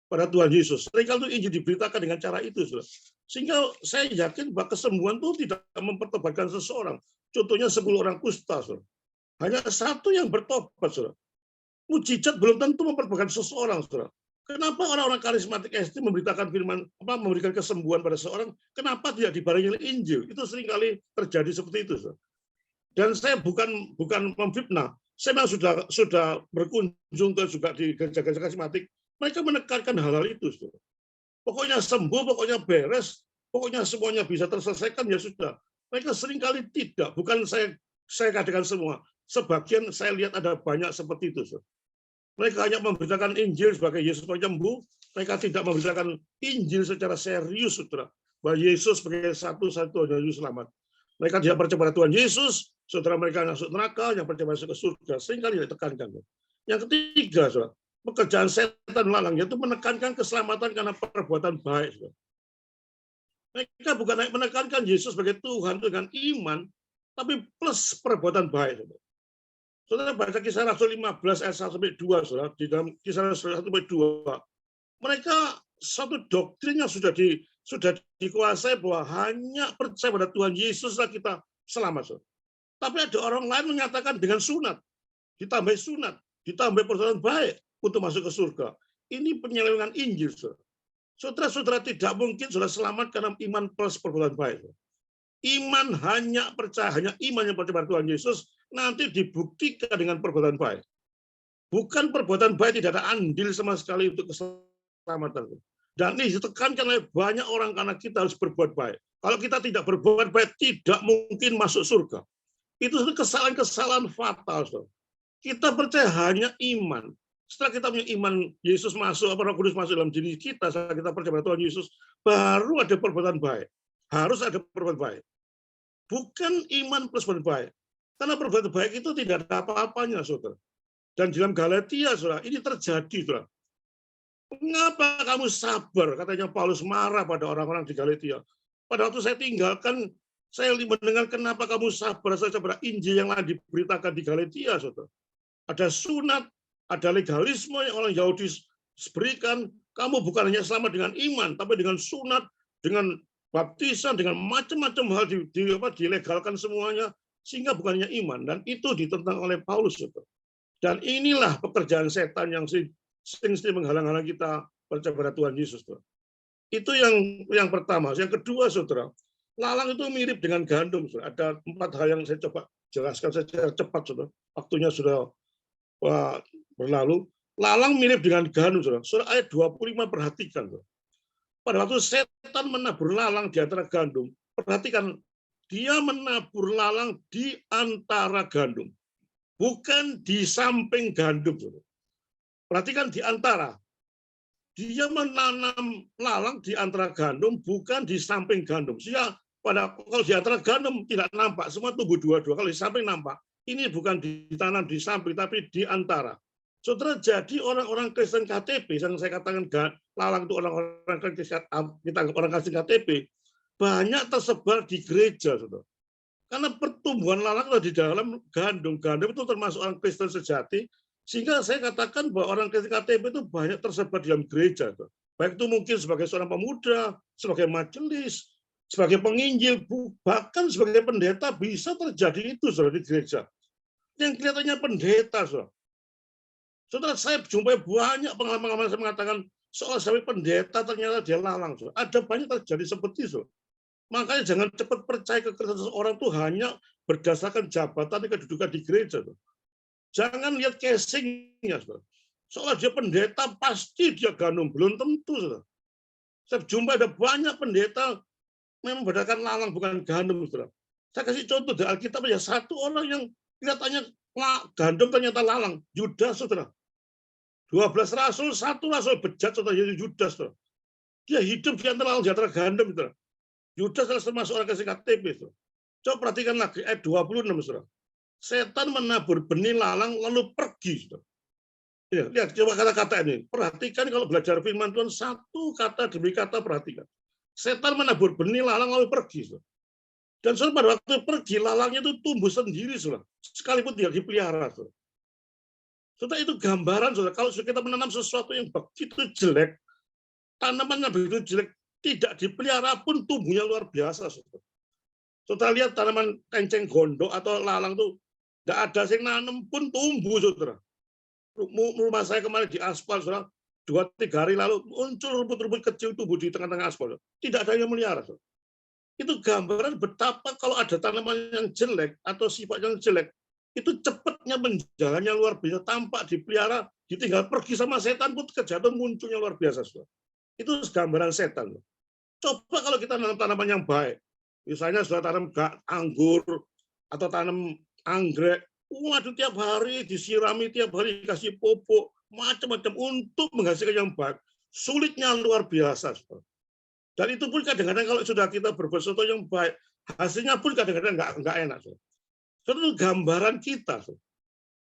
D: pada Tuhan Yesus. Mereka itu Injil diberitakan dengan cara itu, saudara. Sehingga saya yakin bahwa kesembuhan itu tidak mempertobatkan seseorang. Contohnya 10 orang kusta, saudara. Hanya satu yang bertobat, saudara. Mujizat belum tentu mempertobatkan seseorang, saudara. Kenapa orang-orang karismatik SD memberitakan firman, memberikan kesembuhan pada seseorang? Kenapa tidak dibarengi oleh Injil? Itu seringkali terjadi seperti itu, saudara. Dan saya bukan memfitnah. Saya memang sudah berkunjung ke juga di gereja-gereja karismatik. Mereka menekankan hal-hal itu. Saudara. Pokoknya sembuh, pokoknya beres, pokoknya semuanya bisa terselesaikan, ya sudah. Mereka seringkali tidak. Bukan saya katakan semua. Sebagian saya lihat ada banyak seperti itu. Saudara. Mereka hanya memberitakan Injil sebagai Yesus penyembuh. Mereka tidak memberitakan Injil secara serius, saudara. Bahwa Yesus sebagai satu-satunya juru selamat. Mereka tidak percaya pada Tuhan Yesus, saudara, mereka masuk neraka, yang percaya masuk ke surga. Seringkali ditekankan. Yang ketiga, saudara, pekerjaan setan lalang, yaitu menekankan keselamatan karena perbuatan baik. Saudara. Mereka bukan menekankan Yesus sebagai Tuhan dengan iman, tapi plus perbuatan baik. Saudara. Saudara baca Kisah Rasul 15 ayat 1-2, saudara, di dalam Kisah Rasul 1-2, mereka satu doktrin yang sudah dikuasai bahwa hanya percaya pada Tuhan Yesuslah kita selamat. Saudara. Tapi ada orang lain menyatakan dengan sunat, ditambah perbuatan baik untuk masuk ke surga. Ini penyelewengan Injil, saudara. Saudara-saudara tidak mungkin saudara selamat karena iman plus perbuatan baik. Iman hanya iman yang percaya pada Tuhan Yesus nanti dibuktikan dengan perbuatan baik. Bukan perbuatan baik tidak ada andil sama sekali untuk keselamatan. Dan ini ditekankan oleh banyak orang karena kita harus berbuat baik. Kalau kita tidak berbuat baik, tidak mungkin masuk surga. Itu kesalahan-kesalahan fatal. Saudara. Kita percaya hanya iman. Setelah kita punya iman, Yesus masuk, Roh Kudus masuk dalam diri kita, setelah kita percaya pada Tuhan Yesus, baru ada perbuatan baik. Harus ada perbuatan baik. Bukan iman plus perbuatan baik. Karena perbuatan baik itu tidak ada apa-apanya, saudara. Dan di dalam Galatia, saudara, ini terjadi, saudara. Mengapa kamu sabar? Katanya Paulus marah pada orang-orang di Galatia. Pada waktu saya tinggalkan, saya mendengar kenapa kamu sabar saja pada Injil yang lain diberitakan di Galatia, saudara. Ada sunat, ada legalisme yang orang Yahudi berikan. Kamu bukan hanya selamat dengan iman, tapi dengan sunat, dengan baptisan, dengan macam-macam hal dilegalkan semuanya, sehingga bukannya iman. Dan itu ditentang oleh Paulus, saudara. Dan inilah pekerjaan setan yang sering menghalang-halang kita percaya pada Tuhan Yesus. Saudara. Itu yang pertama. Yang kedua, saudara, lalang itu mirip dengan gandum. Saudara. Ada 4 hal yang saya coba jelaskan secara cepat, saudara. Waktunya sudah berlalu. Lalang mirip dengan gandum, saudara. Saudara, ayat 25 perhatikan. Saudara. Pada waktu setan menabur lalang di antara gandum, perhatikan, dia menabur lalang di antara gandum, bukan di samping gandum. Saudara. Perhatikan di antara. Dia menanam lalang di antara gandum, bukan di samping gandum. Kalau di antara gandum tidak nampak, semua tumbuh dua-dua. Kalau di samping nampak, ini bukan ditanam di samping, tapi di antara. Saudara, jadi orang-orang Kristen KTP, yang saya katakan lalang itu orang-orang Kristen, kita anggap orang Kristen KTP, banyak tersebar di gereja, saudara. Karena pertumbuhan lalang itu di dalam gandum. Gandum itu termasuk orang Kristen sejati, sehingga saya katakan bahwa orang Kristen KTP itu banyak tersebar di dalam gereja. Baik itu mungkin sebagai seorang pemuda, sebagai majelis, sebagai penginjil, bahkan sebagai pendeta bisa terjadi itu, saudara, di gereja. Yang kelihatannya pendeta, saudara. Saudara, saya jumpai banyak pengalaman-pengalaman saya mengatakan, seolah sebagai pendeta ternyata dia lalang. Saudara. Ada banyak terjadi seperti itu. Makanya jangan cepat percaya kekristenan seseorang tuh hanya berdasarkan jabatan dan kedudukan di gereja. Jangan lihat casingnya. Soalnya dia pendeta, pasti dia gandum. Belum tentu. Saya jumpa ada banyak pendeta memang berdasarkan lalang, bukan gandum. Saya kasih contoh di Alkitab ya, satu orang yang kelihatannya gandum ternyata lalang. Yudas, saudara. 12 rasul, satu rasul bejat, saudara, yaitu Yudas. Saudara. Dia hidup di antara lalang, di antara gandum. Saudara. Yudas adalah termasuk orang kasih KTP. Saudara. Coba perhatikan lagi, ayat 26. Saudara. Setan menabur benih lalang lalu pergi. Saudara. Ya, lihat, coba kata-kata ini. Perhatikan kalau belajar firman Tuhan, satu kata demi kata perhatikan. Setan menabur benih lalang lalu pergi. Saudara. Dan saudara, pada waktu pergi, lalangnya itu tumbuh sendiri. Saudara. Sekalipun tidak dipelihara. Saudara. Saudara, itu gambaran. Saudara. Kalau kita menanam sesuatu yang begitu jelek, tanaman yang begitu jelek, tidak dipelihara pun tumbuhnya luar biasa. Saudara. Saudara lihat tanaman kenceng gondok atau lalang itu, tidak ada yang nanam pun tumbuh. Saudara. Rumah saya kemarin di aspal, saudara, 2-3 hari lalu muncul rumput-rumput kecil tumbuh di tengah-tengah aspal. Tidak ada yang melihara. Saudara. Itu gambaran betapa kalau ada tanaman yang jelek atau sifat yang jelek, itu cepatnya menjalannya luar biasa, tampak dipelihara, ditinggal pergi sama setan pun kejatuhan munculnya luar biasa. Saudara. Itu gambaran setan. Coba kalau kita nanam tanaman yang baik, misalnya sudah tanam anggur atau tanam anggrek, waduh, tiap hari disirami, tiap hari dikasih pupuk, macam-macam untuk menghasilkan yang baik. Sulitnya luar biasa. Dan itu pun kadang-kadang kalau sudah kita berbuat sesuatu yang baik, hasilnya pun kadang-kadang nggak enak. Itu gambaran kita.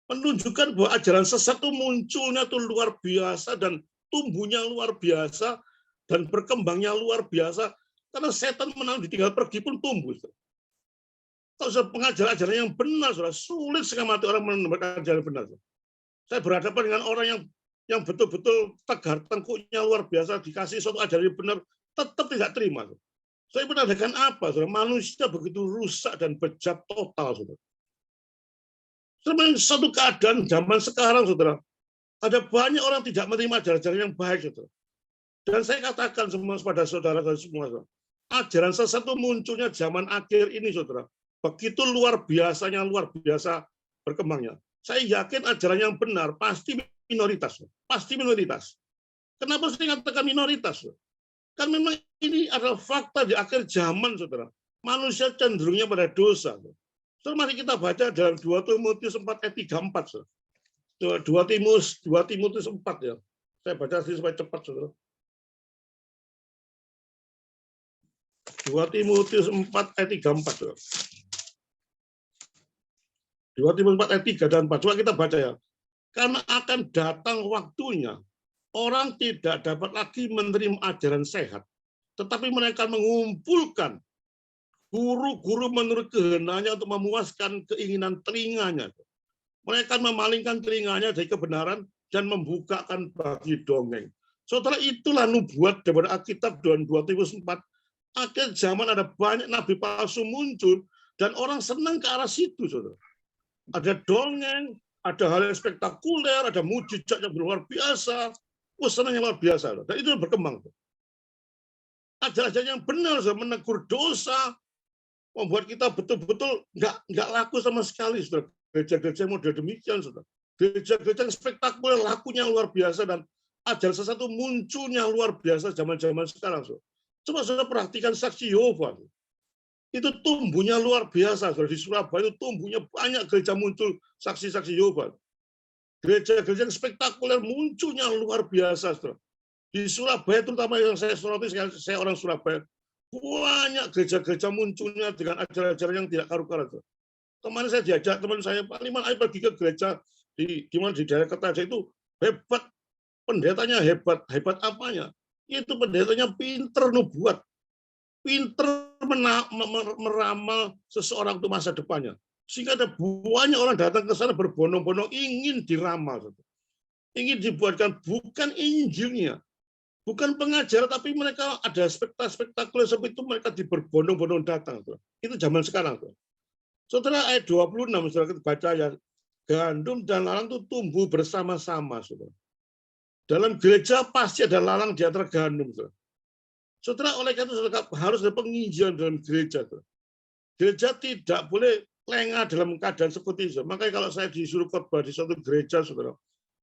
D: Menunjukkan bahwa ajaran sesat itu munculnya itu luar biasa dan tumbuhnya luar biasa dan berkembangnya luar biasa. Karena setan menang ditinggal pergi pun tumbuh. Kalau pengajaran-ajaran yang benar, saudara, sulit sekali mati orang menemukan ajaran benar. Saya berhadapan dengan orang yang betul-betul tegar tengkuknya luar biasa, dikasih suatu ajaran yang benar, tetap tidak terima. Saya menandakan apa, saudara? Manusia begitu rusak dan bejat total, saudara. Sebenarnya satu keadaan zaman sekarang, saudara, ada banyak orang tidak menerima ajaran-ajaran yang baik, saudara. Dan saya katakan semua pada saudara semua, saudara, ajaran sesat itu munculnya zaman akhir ini, saudara. Begitu luar biasanya, luar biasa berkembangnya. Saya yakin ajaran yang benar pasti minoritas. Pasti minoritas. Kenapa saya katakan minoritas? Kan memang ini adalah fakta di akhir zaman, saudara. Manusia cenderungnya pada dosa. So, mari kita baca dalam 2 Timotius 4 ayat 3-4. Saudara. 2 Timotius 4 ya. Saya baca supaya cepat, saudara. 2 Timotius 4 ayat 3-4. Saudara. 2 Timotius 4 ayat 3 dan 4. Coba kita baca ya. Karena akan datang waktunya, orang tidak dapat lagi menerima ajaran sehat, tetapi mereka mengumpulkan guru-guru menurut kehendaknya untuk memuaskan keinginan telinganya. Mereka memalingkan telinganya dari kebenaran dan membukakan bagi dongeng. Saudara, itulah nubuat daripada Alkitab 2 Timotius 4. Akhir zaman ada banyak nabi palsu muncul dan orang senang ke arah situ, saudara. Ada dongeng, ada hal yang spektakuler, ada mujizat yang luar biasa, senang yang luar biasa. Dan itu berkembang. Ajaran-ajaran yang benar, menegur dosa, membuat kita betul-betul nggak laku sama sekali, saudara. Gereja-gereja model demikian, saudara. Gereja-gereja yang spektakuler, lakunya luar biasa, dan ajaran sesat itu munculnya luar biasa zaman-zaman sekarang, saudara. Coba saudara perhatikan saksi Yehova. Itu tumbuhnya luar biasa. Di Surabaya itu tumbuhnya banyak gereja muncul saksi-saksi Yehova. Gereja-gereja yang spektakuler munculnya luar biasa. Di Surabaya, terutama yang saya soroti, saya orang Surabaya, banyak gereja-gereja munculnya dengan ajaran-ajaran yang tidak karu-karuan. Kemarin saya diajak teman saya, Pak Liman, ayo pergi ke gereja di daerah Kertajaya itu hebat, pendetanya hebat. Hebat apanya? Itu pendetanya pinter nubuat. Pinter meramal seseorang untuk masa depannya. Sehingga ada banyak orang datang ke sana berbondong-bondong ingin diramal. Ingin dibuatkan bukan Injilnya, bukan pengajaran, tapi mereka ada spektakuler seperti itu, mereka berbondong-bondong datang. Itu zaman sekarang. Saudara, ayat 26, saudara kita baca ya, gandum dan lalang itu tumbuh bersama-sama. Saudara. Dalam gereja pasti ada lalang di antara gandum. Saudara. Saudara, oleh karena itu saudara, harus ada penginjilan dalam gereja. Saudara. Gereja tidak boleh lengah dalam keadaan seperti itu. Makanya kalau saya disuruh khotbah di suatu gereja, saudara,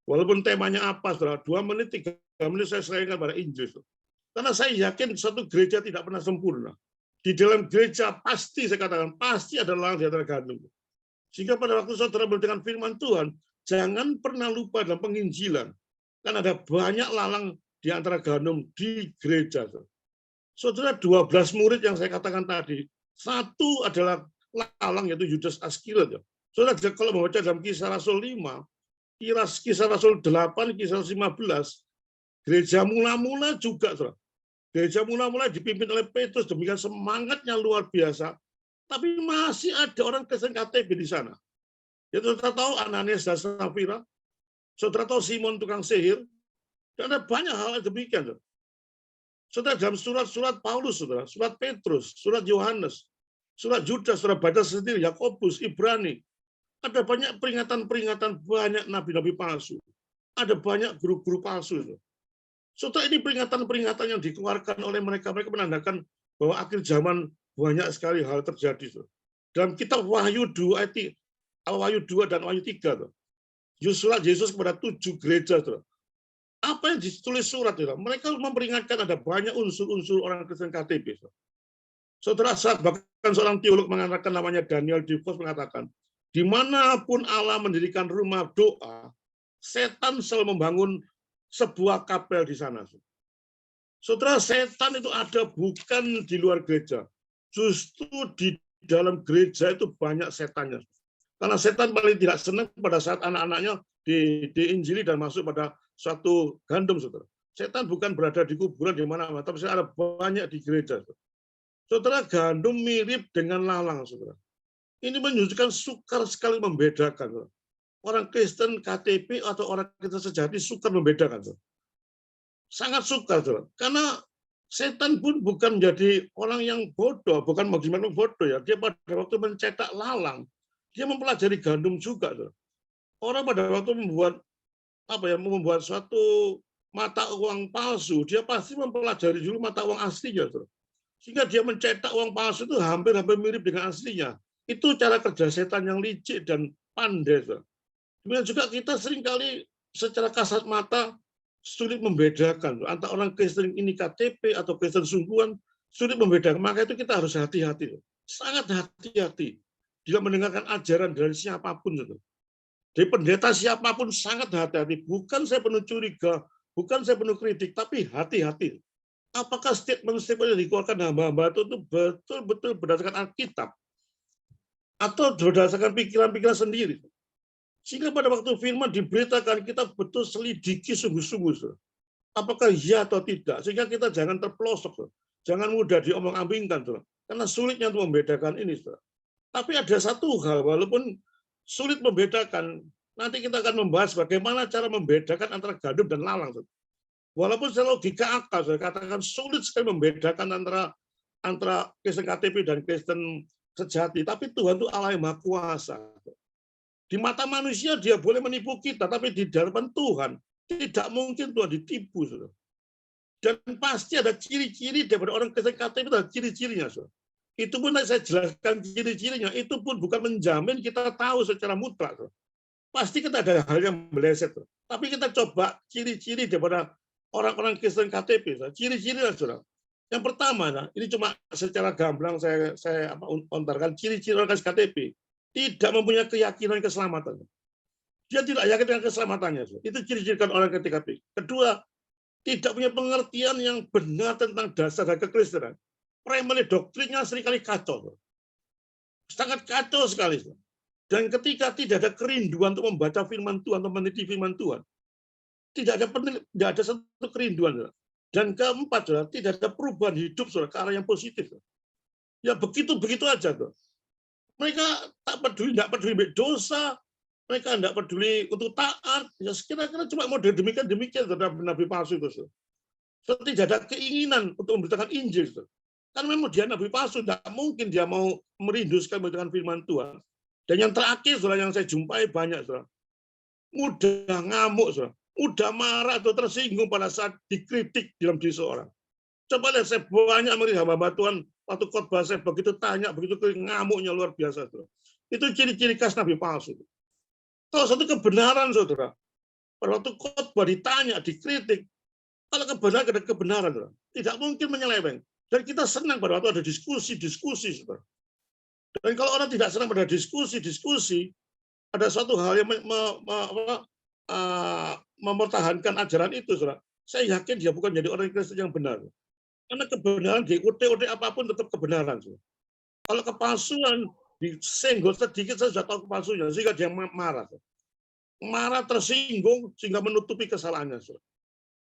D: walaupun temanya apa, saudara, 2 menit, 3 menit saya serahkan pada Injil. Saudara. Karena saya yakin suatu gereja tidak pernah sempurna. Di dalam gereja pasti, saya katakan, pasti ada lalang di antara gandum. Sehingga pada waktu saudara mendengarkan firman Tuhan, jangan pernah lupa dalam penginjilan. Kan ada banyak lalang di antara gandum di gereja. Saudara, 12 murid yang saya katakan tadi, satu adalah lalang, yaitu Yudas Iskariot. Saudara, kalau membaca dalam Kisah Rasul 5, Kisah Rasul 8, Kisah Rasul 15, gereja mula-mula juga, saudara. Gereja mula-mula dipimpin oleh Petrus, demikian semangatnya luar biasa, tapi masih ada orang Kristen KTP di sana. Ya, saudara tahu Ananias dan Safira, saudara tahu Simon tukang sihir, dan ada banyak hal yang demikian. Saudara, dalam surat-surat Paulus, saudara, surat Petrus, surat Yohanes, surat Yudas, saudara baca sendiri, Yakobus, Ibrani, ada banyak peringatan-peringatan, banyak nabi-nabi palsu, ada banyak guru-guru palsu. Saudara, ini peringatan-peringatan yang dikeluarkan oleh mereka menandakan bahwa akhir zaman banyak sekali hal terjadi. Dalam kitab Wahyu 2 dan Wahyu 3, surat Yesus kepada 7 gereja. Apa yang ditulis surat itu? Mereka memperingatkan ada banyak unsur-unsur orang Kristen KTP. Saudara, bahkan seorang teolog mengatakan, namanya Daniel Defoe, mengatakan, dimanapun Allah mendirikan rumah doa, setan selalu membangun sebuah kapel di sana. Saudara, setan itu ada bukan di luar gereja. Justru di dalam gereja itu banyak setannya. Karena setan paling tidak senang pada saat anak-anaknya diinjili dan masuk pada suatu gandum, saudara. Setan bukan berada di kuburan di mana-mana, tapi ada banyak di gereja. Saudara, gandum mirip dengan lalang, saudara. Ini menunjukkan sukar sekali membedakan. Saudara. Orang Kristen KTP atau orang Kristen sejati sukar membedakan. Saudara. Sangat sukar, saudara. Karena setan pun bukan menjadi orang yang bodoh, bukan bagaimana bodoh ya. Dia pada waktu mencetak lalang, dia mempelajari gandum juga. Saudara. Orang pada waktu membuat suatu mata uang palsu, dia pasti mempelajari dulu mata uang aslinya. Saudara. Sehingga dia mencetak uang palsu itu hampir mirip dengan aslinya. Itu cara kerja setan yang licik dan pandai. Saudara. Kemudian juga kita seringkali secara kasat mata sulit membedakan antara orang Kristen ini KTP atau Kristen sungguhan, sulit membedakan. Maka itu kita harus hati-hati, sangat hati-hati jika mendengarkan ajaran dari siapapun. Dari pendeta siapapun sangat hati-hati. Bukan saya penuh curiga, bukan saya penuh kritik, tapi hati-hati. Apakah statement-statement yang dikeluarkan hamba-hamba itu betul-betul berdasarkan Alkitab atau berdasarkan pikiran-pikiran sendiri? Sehingga pada waktu firman diberitakan, kita betul selidiki sungguh-sungguh. Apakah iya atau tidak. Sehingga kita jangan terpelosok. Jangan mudah diomong-ambingkan. Karena sulitnya untuk membedakan ini. Tapi ada satu hal, walaupun sulit membedakan, nanti kita akan membahas bagaimana cara membedakan antara gandum dan lalang. Walaupun secara logika akal, saya katakan sulit sekali membedakan antara Kristen KTP dan Kristen sejati. Tapi Tuhan itu Allah yang Maha Kuasa. Di mata manusia dia boleh menipu kita, tapi di hadapan Tuhan tidak mungkin Tuhan ditipu. Saudara. Dan pasti ada ciri-ciri daripada orang Kristen KTP, itu ada ciri-cirinya. Saudara. Itu pun saya jelaskan ciri-cirinya, itu pun bukan menjamin kita tahu secara mutlak. Saudara. Pasti kita ada hal yang meleset. Saudara. Tapi kita coba ciri-ciri daripada orang-orang Kristen KTP. Saudara. Ciri-cirinya, saudara. Yang pertama, ini cuma secara gamblang saya ontarkan ciri-ciri orang Kristen KTP. Tidak mempunyai keyakinan keselamatan. Dia tidak yakin dengan keselamatannya. Itu ciri-ciri orang KTP. Kedua, tidak punya pengertian yang benar tentang dasar dan kekristenan. Primary doktrinnya seringkali kacau. Sangat kacau sekali. Dan ketika tidak ada kerinduan untuk membaca firman Tuhan, atau meneliti firman Tuhan, tidak ada satu kerinduan. Dan keempat, tidak ada perubahan hidup ke arah yang positif. Ya begitu-begitu aja. Mereka tidak peduli dosa, mereka tidak peduli untuk taat. Ya kira-kira cuma model demikian terhadap nabi palsu itu. So, tidak ada keinginan untuk memberitakan Injil. Karena memang dia nabi palsu, tidak mungkin dia mau merinduskan memberitakan firman Tuhan. Dan yang terakhir, saudara, yang saya jumpai banyak, saudara, mudah ngamuk, saudara, mudah marah atau tersinggung pada saat dikritik dalam diri seorang. Coba lihat, saya banyak melihat hamba Tuhan, waktu khotbah saya begitu tanya, begitu ngamuknya luar biasa. Saudara. Itu ciri-ciri khas nabi palsu. Kalau satu kebenaran, saudara, pada waktu khotbah ditanya, dikritik, kalau kebenaran ada kebenaran, saudara, tidak mungkin menyeleweng. Dan kita senang pada waktu ada diskusi, saudara. Dan kalau orang tidak senang pada diskusi, ada suatu hal yang mempertahankan ajaran itu, saudara. Saya yakin dia bukan jadi orang Kristen yang benar. Karena kebenaran diutik-utik apapun tetap kebenaran. Saudara. Kalau kepalsuan disenggol sedikit, saya sudah tahu kepalsunya, sehingga dia marah. Marah tersinggung sehingga menutupi kesalahannya. Saudara.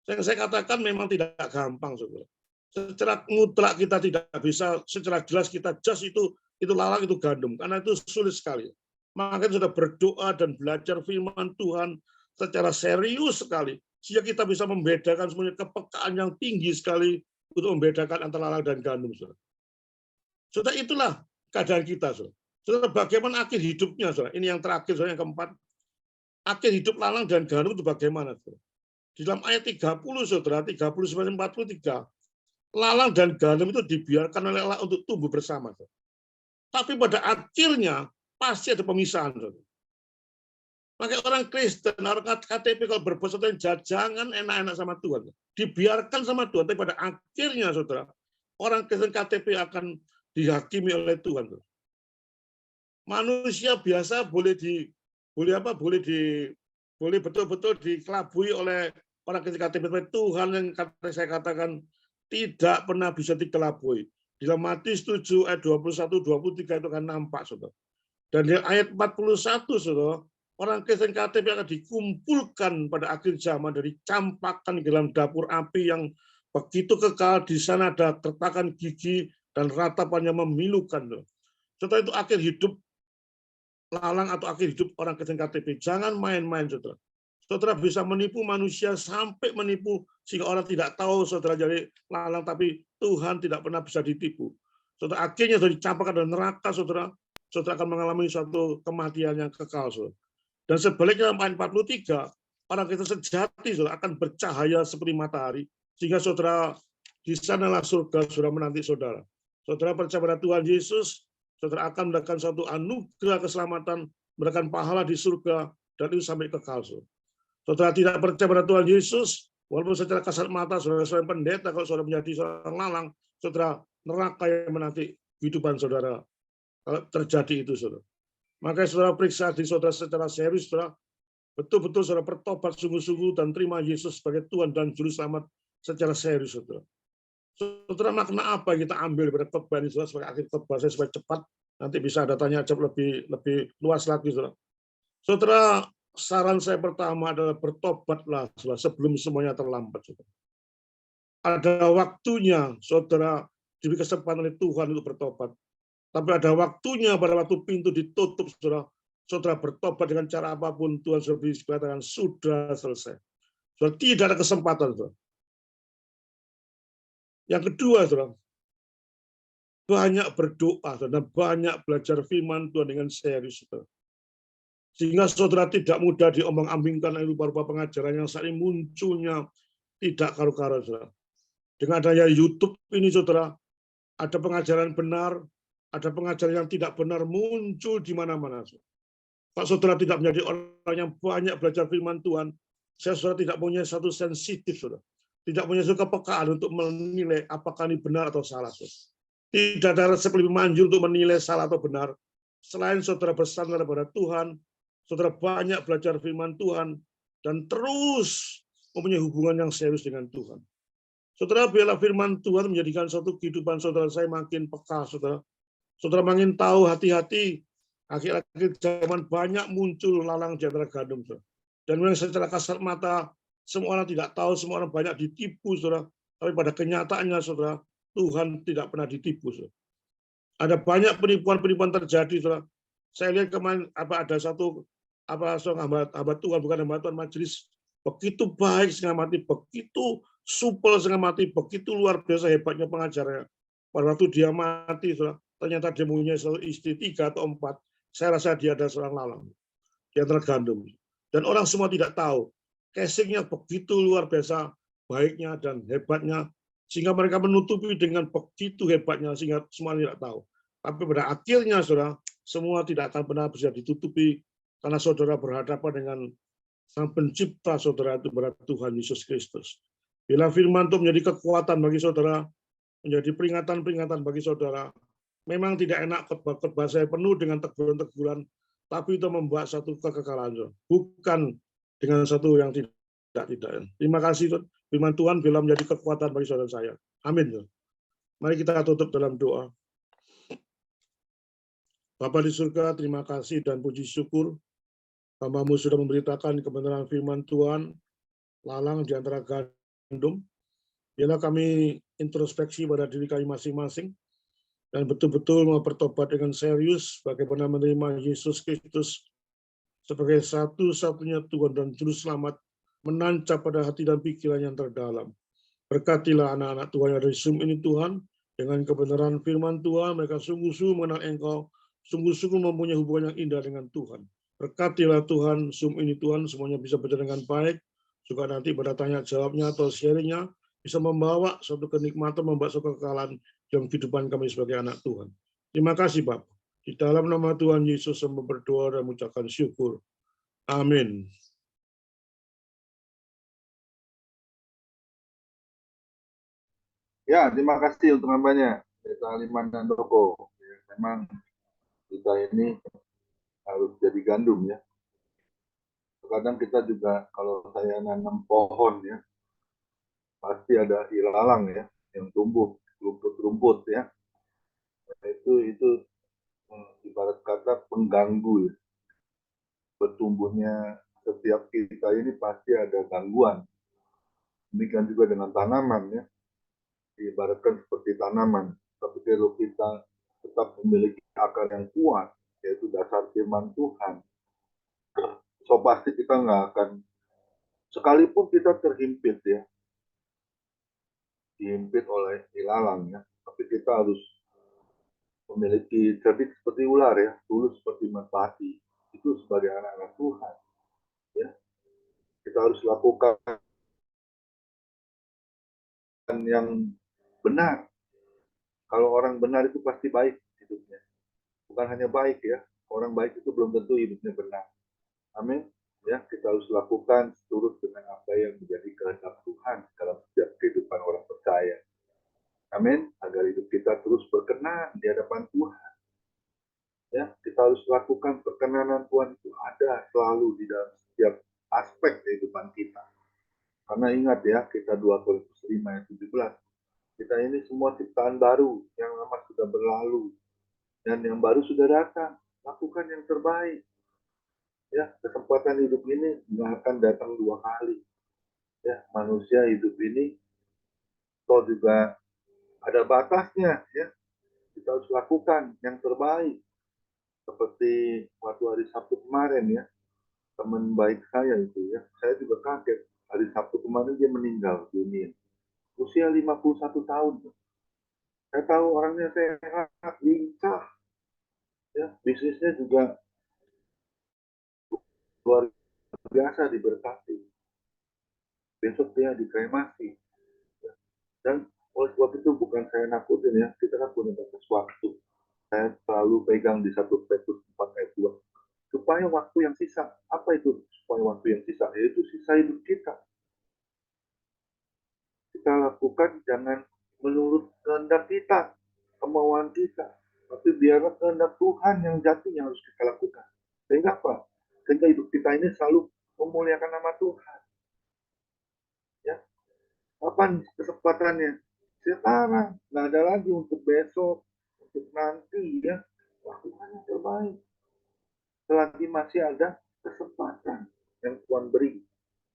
D: Yang saya katakan memang tidak gampang, saudara. Secara mutlak kita tidak bisa, secara jelas kita jas itu lalang, itu gandum, karena itu sulit sekali. Makanya sudah berdoa dan belajar firman Tuhan secara serius sekali, sehingga kita bisa membedakan semuanya, kepekaan yang tinggi sekali untuk membedakan antara lalang dan gandum. Saudara, saudara, itulah keadaan kita. Saudara, saudara, bagaimana akhir hidupnya? Saudara, ini yang terakhir, saudara, yang keempat. Akhir hidup lalang dan gandum itu bagaimana? Saudara? Di dalam ayat 30, saudara, 30-43, lalang dan gandum itu dibiarkan oleh Allah untuk tumbuh bersama. Saudara. Tapi pada akhirnya pasti ada pemisahan. Saudara. Makanya orang Kristen, orang KTP kalau berbuat sesuatu yang jangan enak-enak sama Tuhan. Dibiarkan sama Tuhan, tapi pada akhirnya, saudara, orang Kristen KTP akan dihakimi oleh Tuhan. Saudara. Manusia biasa boleh betul-betul dikelabui oleh orang Kristen KTP. Tuhan yang saya katakan tidak pernah bisa dikelabui. Di dalam Matius 7 ayat 21-23 itu akan nampak, saudara. Dan di ayat 41, saudara, orang Kristen KTP akan dikumpulkan pada akhir zaman, dari campakan di dalam dapur api yang begitu kekal. Di sana ada kertakan gigi dan ratapannya memilukan. Saudara, itu akhir hidup lalang atau akhir hidup orang Kristen KTP. Jangan main-main, saudara. Saudara bisa menipu manusia sampai menipu sehingga orang tidak tahu saudara jadi lalang, tapi Tuhan tidak pernah bisa ditipu. Saudara, akhirnya sudah dicampakkan dalam neraka, saudara akan mengalami suatu kematian yang kekal. Saudara. Dan sebaliknya ayat 43, orang kita sejati, saudara, akan bercahaya seperti matahari, sehingga saudara di sanalah surga sudah menanti saudara. Saudara percaya pada Tuhan Yesus, saudara akan mendapatkan suatu anugerah keselamatan, mendapatkan pahala di surga, dan itu sampai kekal. Saudara tidak percaya pada Tuhan Yesus, walaupun secara kasat mata saudara seorang pendeta, kalau saudara menjadi seorang lalang, saudara neraka yang menanti kehidupan saudara kalau terjadi itu, saudara. Makanya saudara periksa diri saudara secara serius, saudara, betul-betul saudara bertobat sungguh-sungguh dan terima Yesus sebagai Tuhan dan Juru Selamat secara serius, saudara. Saudara, makna apa yang kita ambil pada khotbah ini, saudara, sebagai akhir khotbah saya supaya cepat, nanti bisa ada tanya jawab lebih luas lagi, saudara. Saudara, saran saya pertama adalah bertobatlah, saudara, sebelum semuanya terlambat. Saudara. Ada waktunya, saudara, diberi kesempatan oleh Tuhan untuk bertobat. Tapi ada waktunya pada waktu pintu ditutup, saudara bertobat dengan cara apapun, Tuhan sudah dikatakan sudah selesai. Saudara, tidak ada kesempatan. Saudara. Yang kedua, saudara, banyak berdoa dan banyak belajar firman Tuhan dengan serius, saudara. Sehingga saudara tidak mudah diomong-ambingkan oleh beberapa pengajaran yang saat ini munculnya tidak karu-karu, saudara. Dengan adanya YouTube ini, saudara, ada pengajaran benar, ada pengajaran yang tidak benar muncul di mana-mana. Pak saudara tidak menjadi orang yang banyak belajar firman Tuhan, saudara tidak punya satu sensitif, saudara. Tidak punya satu kepekaan untuk menilai apakah ini benar atau salah. Saudara. Tidak ada resep lebih manjur untuk menilai salah atau benar. Selain saudara bersandar kepada Tuhan, saudara banyak belajar firman Tuhan, dan terus mempunyai hubungan yang serius dengan Tuhan. Saudara, biarlah firman Tuhan menjadikan suatu kehidupan saudara saya makin peka, saudara. Saudara makin tahu hati-hati, akhir-akhir zaman banyak muncul lalang di antara gandum. Saudara. Dan memang secara kasat mata, semua orang tidak tahu, semua orang banyak ditipu, saudara. Tapi pada kenyataannya, saudara, Tuhan tidak pernah ditipu. Saudara. Ada banyak penipuan-penipuan terjadi, saudara. Saya lihat kemarin ada seorang hamba Tuhan, bukan hamba Tuhan, majelis, begitu baik setengah mati, begitu supel setengah mati, begitu luar biasa hebatnya pengajarnya. Pada waktu dia mati, saudara, ternyata dia mempunyai istri 3 atau 4. Saya rasa dia ada seorang lalang. Dia tergandum. Dan orang semua tidak tahu. Casingnya begitu luar biasa baiknya dan hebatnya. sehingga mereka menutupi dengan begitu hebatnya sehingga semua tidak tahu. Tapi pada akhirnya, saudara, semua tidak akan pernah bisa ditutupi karena saudara berhadapan dengan Sang Pencipta saudara itu berat Tuhan Yesus Kristus. Bila firman itu menjadi kekuatan bagi saudara, menjadi peringatan-peringatan bagi saudara, memang tidak enak khotbah saya penuh dengan teguran-teguran, tapi itu membuat satu kekekalan, bukan dengan satu yang tidak. Terima kasih, firman Tuhan bila menjadi kekuatan bagi saudara saya. Amin. Mari kita tutup dalam doa. Bapa di surga, terima kasih dan puji syukur hamba-Mu sudah memberitakan kebenaran firman Tuhan, lalang di antara gandum. Biarlah kami introspeksi pada diri kami masing-masing, dan betul-betul mau bertobat dengan serius bagaimana menerima Yesus Kristus sebagai satu-satunya Tuhan dan Juru Selamat, menancap pada hati dan pikiran yang terdalam. Berkatilah anak-anak Tuhan yang ada di Zoom ini Tuhan, dengan kebenaran firman Tuhan, mereka sungguh-sungguh mengenal Engkau, sungguh-sungguh mempunyai hubungan yang indah dengan Tuhan. Berkatilah Tuhan, Zoom ini Tuhan, semuanya bisa berjalan dengan baik, juga nanti pada tanya jawabnya atau sharingnya, bisa membawa suatu kenikmatan, membawa suatu kekalahan dalam kehidupan kami sebagai anak Tuhan. Terima kasih Bapak. Di dalam nama Tuhan Yesus, saya berdoa dan mengucapkan syukur. Amin.
C: Ya, terima kasih untuk hambanya, Pendeta Aliman dan Doko. Ya, memang kita ini harus jadi gandum ya. Kadang kita juga kalau saya nanam pohon ya, pasti ada ilalang ya yang tumbuh rumput-rumput ya. Nah, itu ibarat kata pengganggu ya. Bertumbuhnya setiap kita ini pasti ada gangguan. Demikian juga dengan tanaman ya. Diibaratkan seperti tanaman. Tapi kalau kita tetap memiliki akar yang kuat, yaitu dasar firman Tuhan, so pasti kita nggak akan, sekalipun kita terhimpit ya, dihimpit oleh ilalang ya, tapi kita harus memiliki cerdik seperti ular ya, tulus seperti merpati. Itu sebagai anak-anak Tuhan ya, kita harus lakukan yang benar. Kalau orang benar itu pasti baik hidupnya. Bukan hanya baik ya, orang baik itu belum tentu hidupnya benar. Amin. Ya, kita harus lakukan seturut dengan apa yang menjadi kehendak Tuhan dalam setiap kehidupan orang percaya. Amin. Agar hidup kita terus berkenan di hadapan Tuhan. Ya, kita harus lakukan perkenanan Tuhan itu ada selalu di dalam setiap aspek kehidupan kita. Karena ingat ya, kita 2 Korintus 5 ayat 17. Kita ini semua ciptaan baru, yang lama sudah berlalu, dan yang baru sudah datang. Lakukan yang terbaik. Ya, kesempatan hidup ini nggak akan datang 2 kali. Ya, manusia hidup ini toh juga ada batasnya. Ya, kita harus lakukan yang terbaik. Seperti waktu hari Sabtu kemarin ya, teman baik saya itu ya, saya juga kaget. Hari Sabtu kemarin dia meninggal dunia. Usia 51 tahun. Saya tahu orangnya sehat, lincah. Ya, bisnisnya juga luar biasa diberkati. Besok dia dikremasi. Dan oleh sebab itu bukan saya nakutin ya, kita kan punya batas waktu. Saya selalu pegang di 1 Petrus 4 ayat 2. Supaya waktu yang sisa, apa itu supaya waktu yang sisa? Yaitu sisa hidup kita. Kita lakukan jangan menurut kehendak kita, kemauan kita. Tapi biarlah kehendak Tuhan yang jatuh yang harus kita lakukan. Sehingga apa? Sehingga hidup kita ini selalu memuliakan nama Tuhan. Ya, kapan kesempatannya? Sekarang, nggak ada lagi untuk besok, untuk nanti ya. Lakukan yang terbaik. Selagi masih ada kesempatan yang Tuhan beri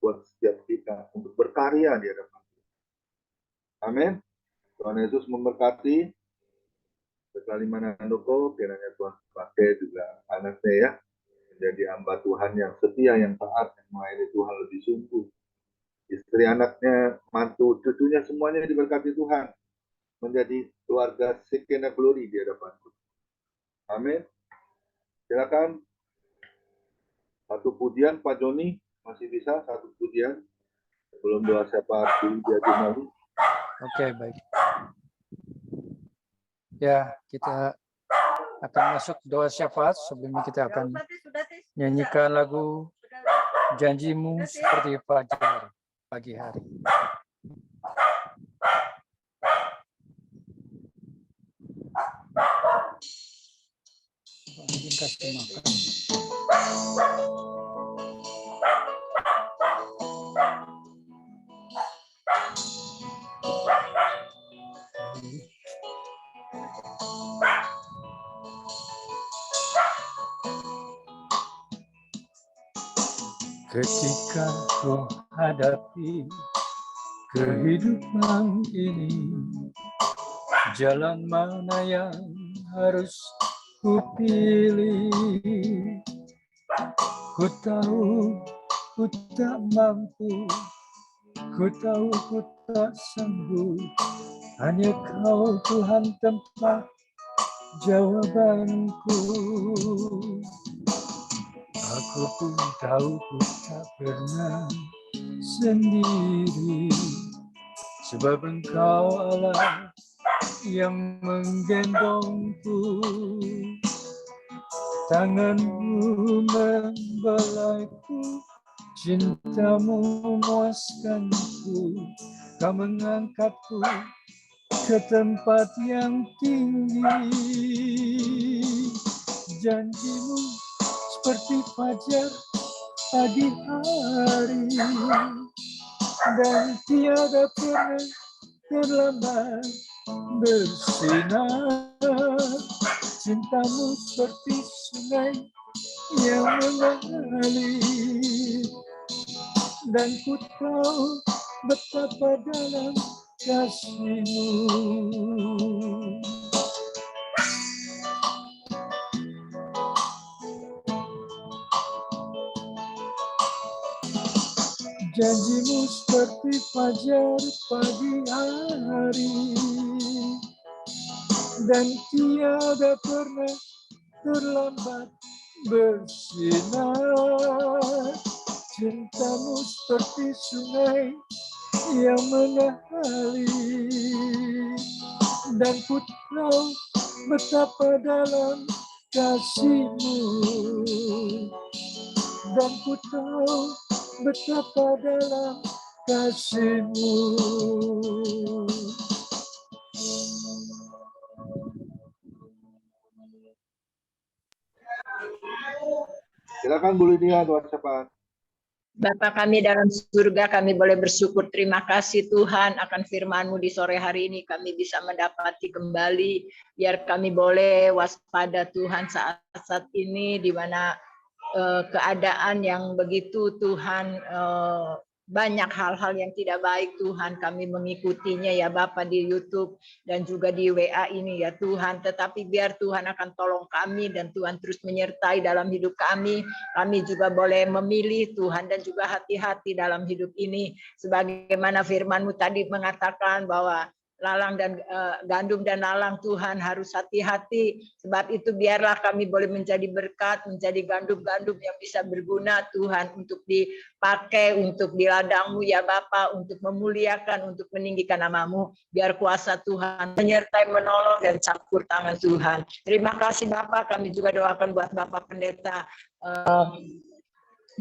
C: buat setiap kita untuk berkarya di hadapan Tuhan. Amin. Tuhan Yesus memberkati. Sekali Manandoko, kiranya Tuhan pakai juga anaknya ya, menjadi hamba Tuhan yang setia, yang taat, yang melayani Tuhan lebih sungguh. Istri anaknya, mantu, cucunya semuanya diberkati Tuhan. Menjadi keluarga Shekinah Glory di hadapan Tuhan. Amin. Silakan. Satu pujian Pak Joni, masih bisa satu pujian sebelum doa syafaat dulu dia dimulai.
A: Oke, baik. Ya, kita akan masuk doa syafaat. Sebelumnya kita akan nyanyikan lagu Janjimu Seperti Fajar pagi hari. Mungkin kasih makan. Ketika ku hadapi kehidupan ini, jalan mana yang harus ku pilih? Ku tahu ku tak mampu, ku tahu ku tak sanggup. Hanya Kau Tuhan tempat jawabanku. Aku pun tahu ku tak pernah sendiri, sebab Engkau Allah yang menggendongku. Tanganmu membelaiku, cintamu memuaskanku. Kau mengangkatku ke tempat yang tinggi. Janjimu seperti fajar pagi hari, dan tiada pernah terlambat bersinar. Cintamu seperti sungai yang mengalir, dan ku tahu betapa dalam kasih-Mu. Janjimu seperti fajar pagi hari, dan tiada pernah terlambat bersinar. Cintamu seperti sungai yang mengalir, dan ku tahu betapa dalam kasih-Mu, dan ku tahu betapa dalam kasih-Mu.
C: Silakan Bu Lydia, doa syafaat.
E: Bapa kami dalam surga, kami boleh bersyukur. Terima kasih Tuhan akan firman-Mu di sore hari ini. Kami bisa mendapati kembali, biar kami boleh waspada Tuhan saat-saat ini, di mana keadaan yang begitu Tuhan, banyak hal-hal yang tidak baik Tuhan, kami mengikutinya ya Bapa di YouTube dan juga di WA ini ya Tuhan. Tetapi biar Tuhan akan tolong kami dan Tuhan terus menyertai dalam hidup kami. Kami juga boleh memilih Tuhan dan juga hati-hati dalam hidup ini. Sebagaimana firman-Mu tadi mengatakan bahwa lalang dan gandum dan lalang Tuhan harus hati-hati. Sebab itu biarlah kami boleh menjadi berkat, menjadi gandum-gandum yang bisa berguna Tuhan untuk dipakai untuk di ladang-Mu ya Bapa, untuk memuliakan, untuk meninggikan nama-Mu. Biar kuasa Tuhan menyertai, menolong dan campur tangan Tuhan. Terima kasih Bapa. Kami juga doakan buat Bapak Pendeta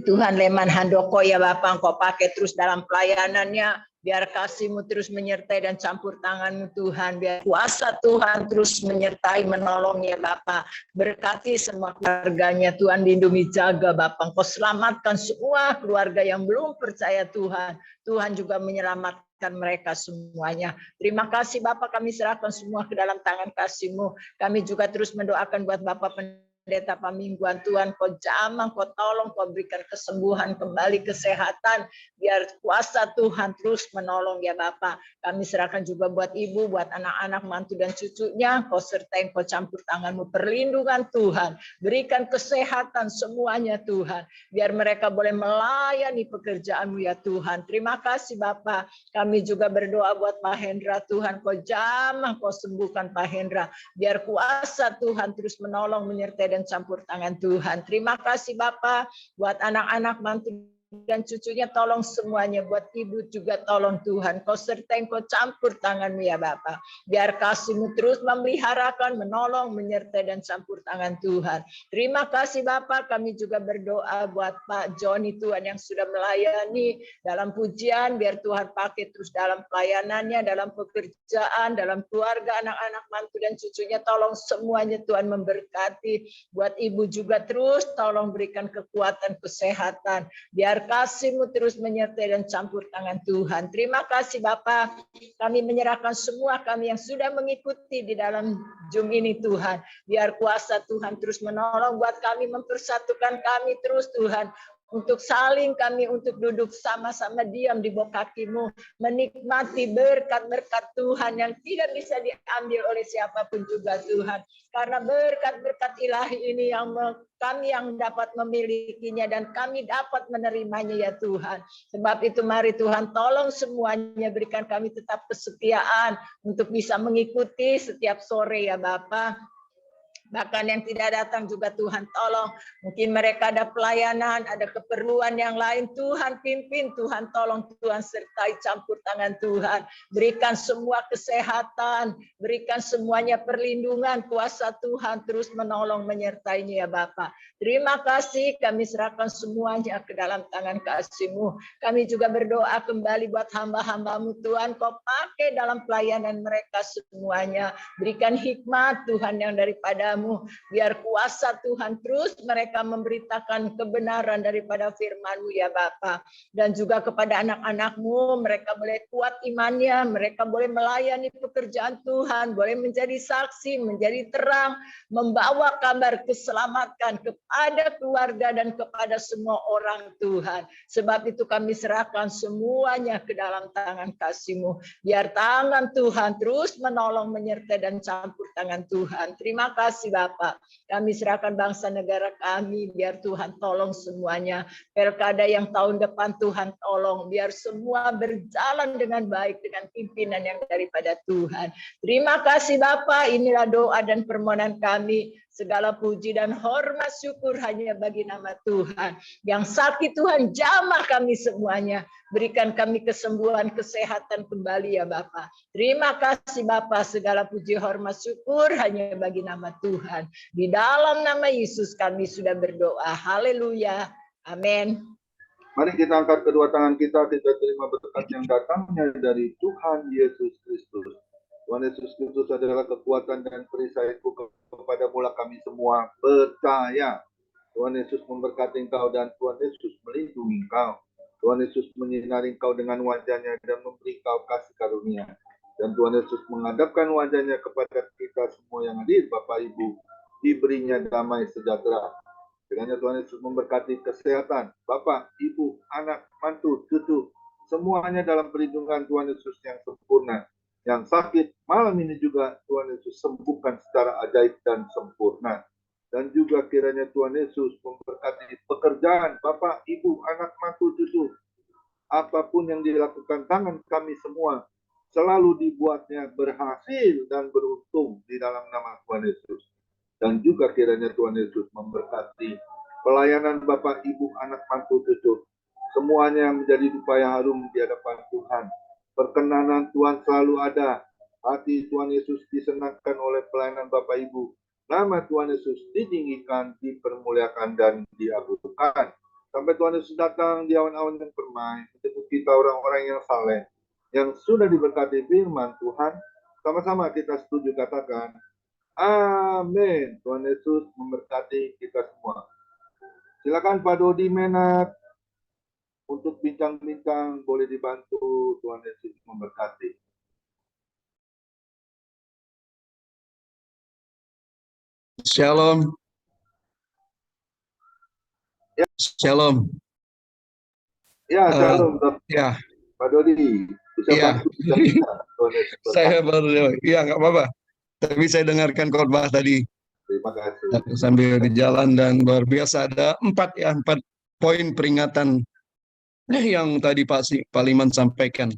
E: Tuhan Leman Handoko ya Bapak, Engkau pakai terus dalam pelayanannya. Biar kasih-Mu terus menyertai dan campur tangan-Mu Tuhan. Biar kuasa Tuhan terus menyertai, menolong ya Bapa. Berkati semua keluarganya Tuhan, lindungi jaga Bapa. Engkau selamatkan semua keluarga yang belum percaya Tuhan. Tuhan juga menyelamatkan mereka semuanya. Terima kasih Bapak, kami serahkan semua ke dalam tangan kasih-Mu. Kami juga terus mendoakan buat Bapak Pendeta Pamingguan Tuhan, Kau jamah, Kau tolong, Kau berikan kesembuhan, kembali kesehatan, biar kuasa Tuhan terus menolong ya Bapak. Kami serahkan juga buat ibu, buat anak-anak, mantu dan cucunya, Kau sertai, Kau campur tangan-Mu, perlindungan Tuhan, berikan kesehatan semuanya Tuhan, biar mereka boleh melayani pekerjaan-Mu ya Tuhan. Terima kasih Bapak. Kami juga berdoa buat Pak Hendra Tuhan, Kau jamah, Kau sembuhkan Pak Hendra, biar kuasa Tuhan terus menolong, menyertai dan campur tangan Tuhan. Terima kasih Bapak buat anak-anak, mantu dan cucunya, tolong semuanya. Buat ibu juga tolong Tuhan, kau sertai, kau campur tangan-Mu ya Bapa. Biar kasih-Mu terus memeliharakan, menolong, menyertai dan campur tangan Tuhan. Terima kasih Bapa, kami juga berdoa buat Pak Joni Tuhan yang sudah melayani dalam pujian, biar Tuhan pakai terus dalam pelayanannya, dalam pekerjaan, dalam keluarga, anak-anak, mantu dan cucunya, tolong semuanya Tuhan memberkati. Buat ibu juga terus tolong berikan kekuatan, kesehatan, biar kasih-Mu terus menyertai dan campur tangan Tuhan. Terima kasih Bapa, kami menyerahkan semua kami yang sudah mengikuti di dalam Zoom ini Tuhan. Biar kuasa Tuhan terus menolong buat kami, mempersatukan kami terus Tuhan. Untuk saling kami, untuk duduk sama-sama diam di bawah kaki-Mu, menikmati berkat-berkat Tuhan yang tidak bisa diambil oleh siapapun juga Tuhan. Karena berkat-berkat ilahi ini yang kami yang dapat memilikinya dan kami dapat menerimanya ya Tuhan. Sebab itu mari Tuhan tolong semuanya, berikan kami tetap kesetiaan untuk bisa mengikuti setiap sore ya Bapa. Bahkan yang tidak datang juga Tuhan tolong. Mungkin mereka ada pelayanan, ada keperluan yang lain. Tuhan pimpin, Tuhan tolong, Tuhan sertai, campur tangan Tuhan. Berikan semua kesehatan, berikan semuanya perlindungan, kuasa Tuhan terus menolong menyertainya ya Bapa. Terima kasih, kami serahkan semuanya ke dalam tangan kasih-Mu. Kami juga berdoa kembali buat hamba-hamba-Mu Tuhan, Kau pakai dalam pelayanan mereka semuanya. Berikan hikmat Tuhan yang daripada-Mu. Biar kuasa Tuhan terus mereka memberitakan kebenaran daripada firman-Mu ya Bapa. Dan juga kepada anak-anak-Mu, mereka boleh kuat imannya, mereka boleh melayani pekerjaan Tuhan, boleh menjadi saksi, menjadi terang, membawa kabar keselamatan kepada keluarga dan kepada semua orang Tuhan. Sebab itu kami serahkan semuanya ke dalam tangan kasih-Mu. Biar tangan Tuhan terus menolong, menyertai dan campur tangan Tuhan. Terima kasih Bapak, kami serahkan bangsa negara kami, biar Tuhan tolong semuanya. Pilkada yang tahun depan Tuhan tolong, biar semua berjalan dengan baik dengan pimpinan yang daripada Tuhan. Terima kasih Bapak, inilah doa dan permohonan kami. Segala puji dan hormat syukur hanya bagi nama Tuhan. Yang sakit Tuhan jamah kami semuanya. Berikan kami kesembuhan, kesehatan kembali ya Bapak. Terima kasih Bapak, segala puji hormat syukur hanya bagi nama Tuhan. Di dalam nama Yesus kami sudah berdoa. Haleluya. Amin.
C: Mari kita angkat kedua tangan kita terima berkat yang datangnya dari Tuhan Yesus Kristus. Tuhan Yesus Kristus adalah kekuatan dan perisaiku kepada mula kami semua percaya. Tuhan Yesus memberkati engkau dan Tuhan Yesus melindungi engkau. Tuhan Yesus menyinari engkau dengan wajahnya dan memberi engkau kasih karunia. Dan Tuhan Yesus menghadapkan wajahnya kepada kita semua yang hadir, Bapak Ibu, diberinya damai sejahtera. Kiranya Tuhan Yesus memberkati kesehatan Bapak, Ibu, anak, mantu, cucu, semuanya dalam perlindungan Tuhan Yesus yang sempurna. Yang sakit malam ini juga Tuhan Yesus sembuhkan secara ajaib dan sempurna. Dan juga kiranya Tuhan Yesus memberkati pekerjaan Bapak, Ibu, anak, mantu, cucu. Apapun yang dilakukan tangan kami semua, selalu dibuatnya berhasil dan beruntung di dalam nama Tuhan Yesus. Dan juga kiranya Tuhan Yesus memberkati pelayanan Bapak, Ibu, anak, mantu, cucu. Semuanya menjadi upaya harum di hadapan Tuhan. Perkenanan Tuhan selalu ada. Hati Tuhan Yesus disenangkan oleh pelayanan Bapak Ibu. Nama Tuhan Yesus ditinggikan, dipermuliakan, dan diagungkan. Sampai Tuhan Yesus datang di awan-awan yang permai. Untuk kita orang-orang yang saleh, yang sudah diberkati firman Tuhan. Sama-sama kita setuju katakan, amin. Tuhan Yesus memberkati kita semua. Silakan Pak Dodi Menak. Untuk bincang-bincang boleh dibantu. Tuhan Yesus memberkati.
F: Shalom.
C: Ya.
F: Shalom.
C: Ya, shalom.
F: Ya.
C: Pak Dodi, bisa
F: Ya.
C: bantu kita. Tuhan Yesus memberkati.
F: Saya baru, ya nggak apa-apa. Tapi saya dengarkan khotbah tadi
C: Terima kasih.
F: sambil di jalan dan luar biasa ada 4 poin peringatan yang tadi Pak Liman sampaikan.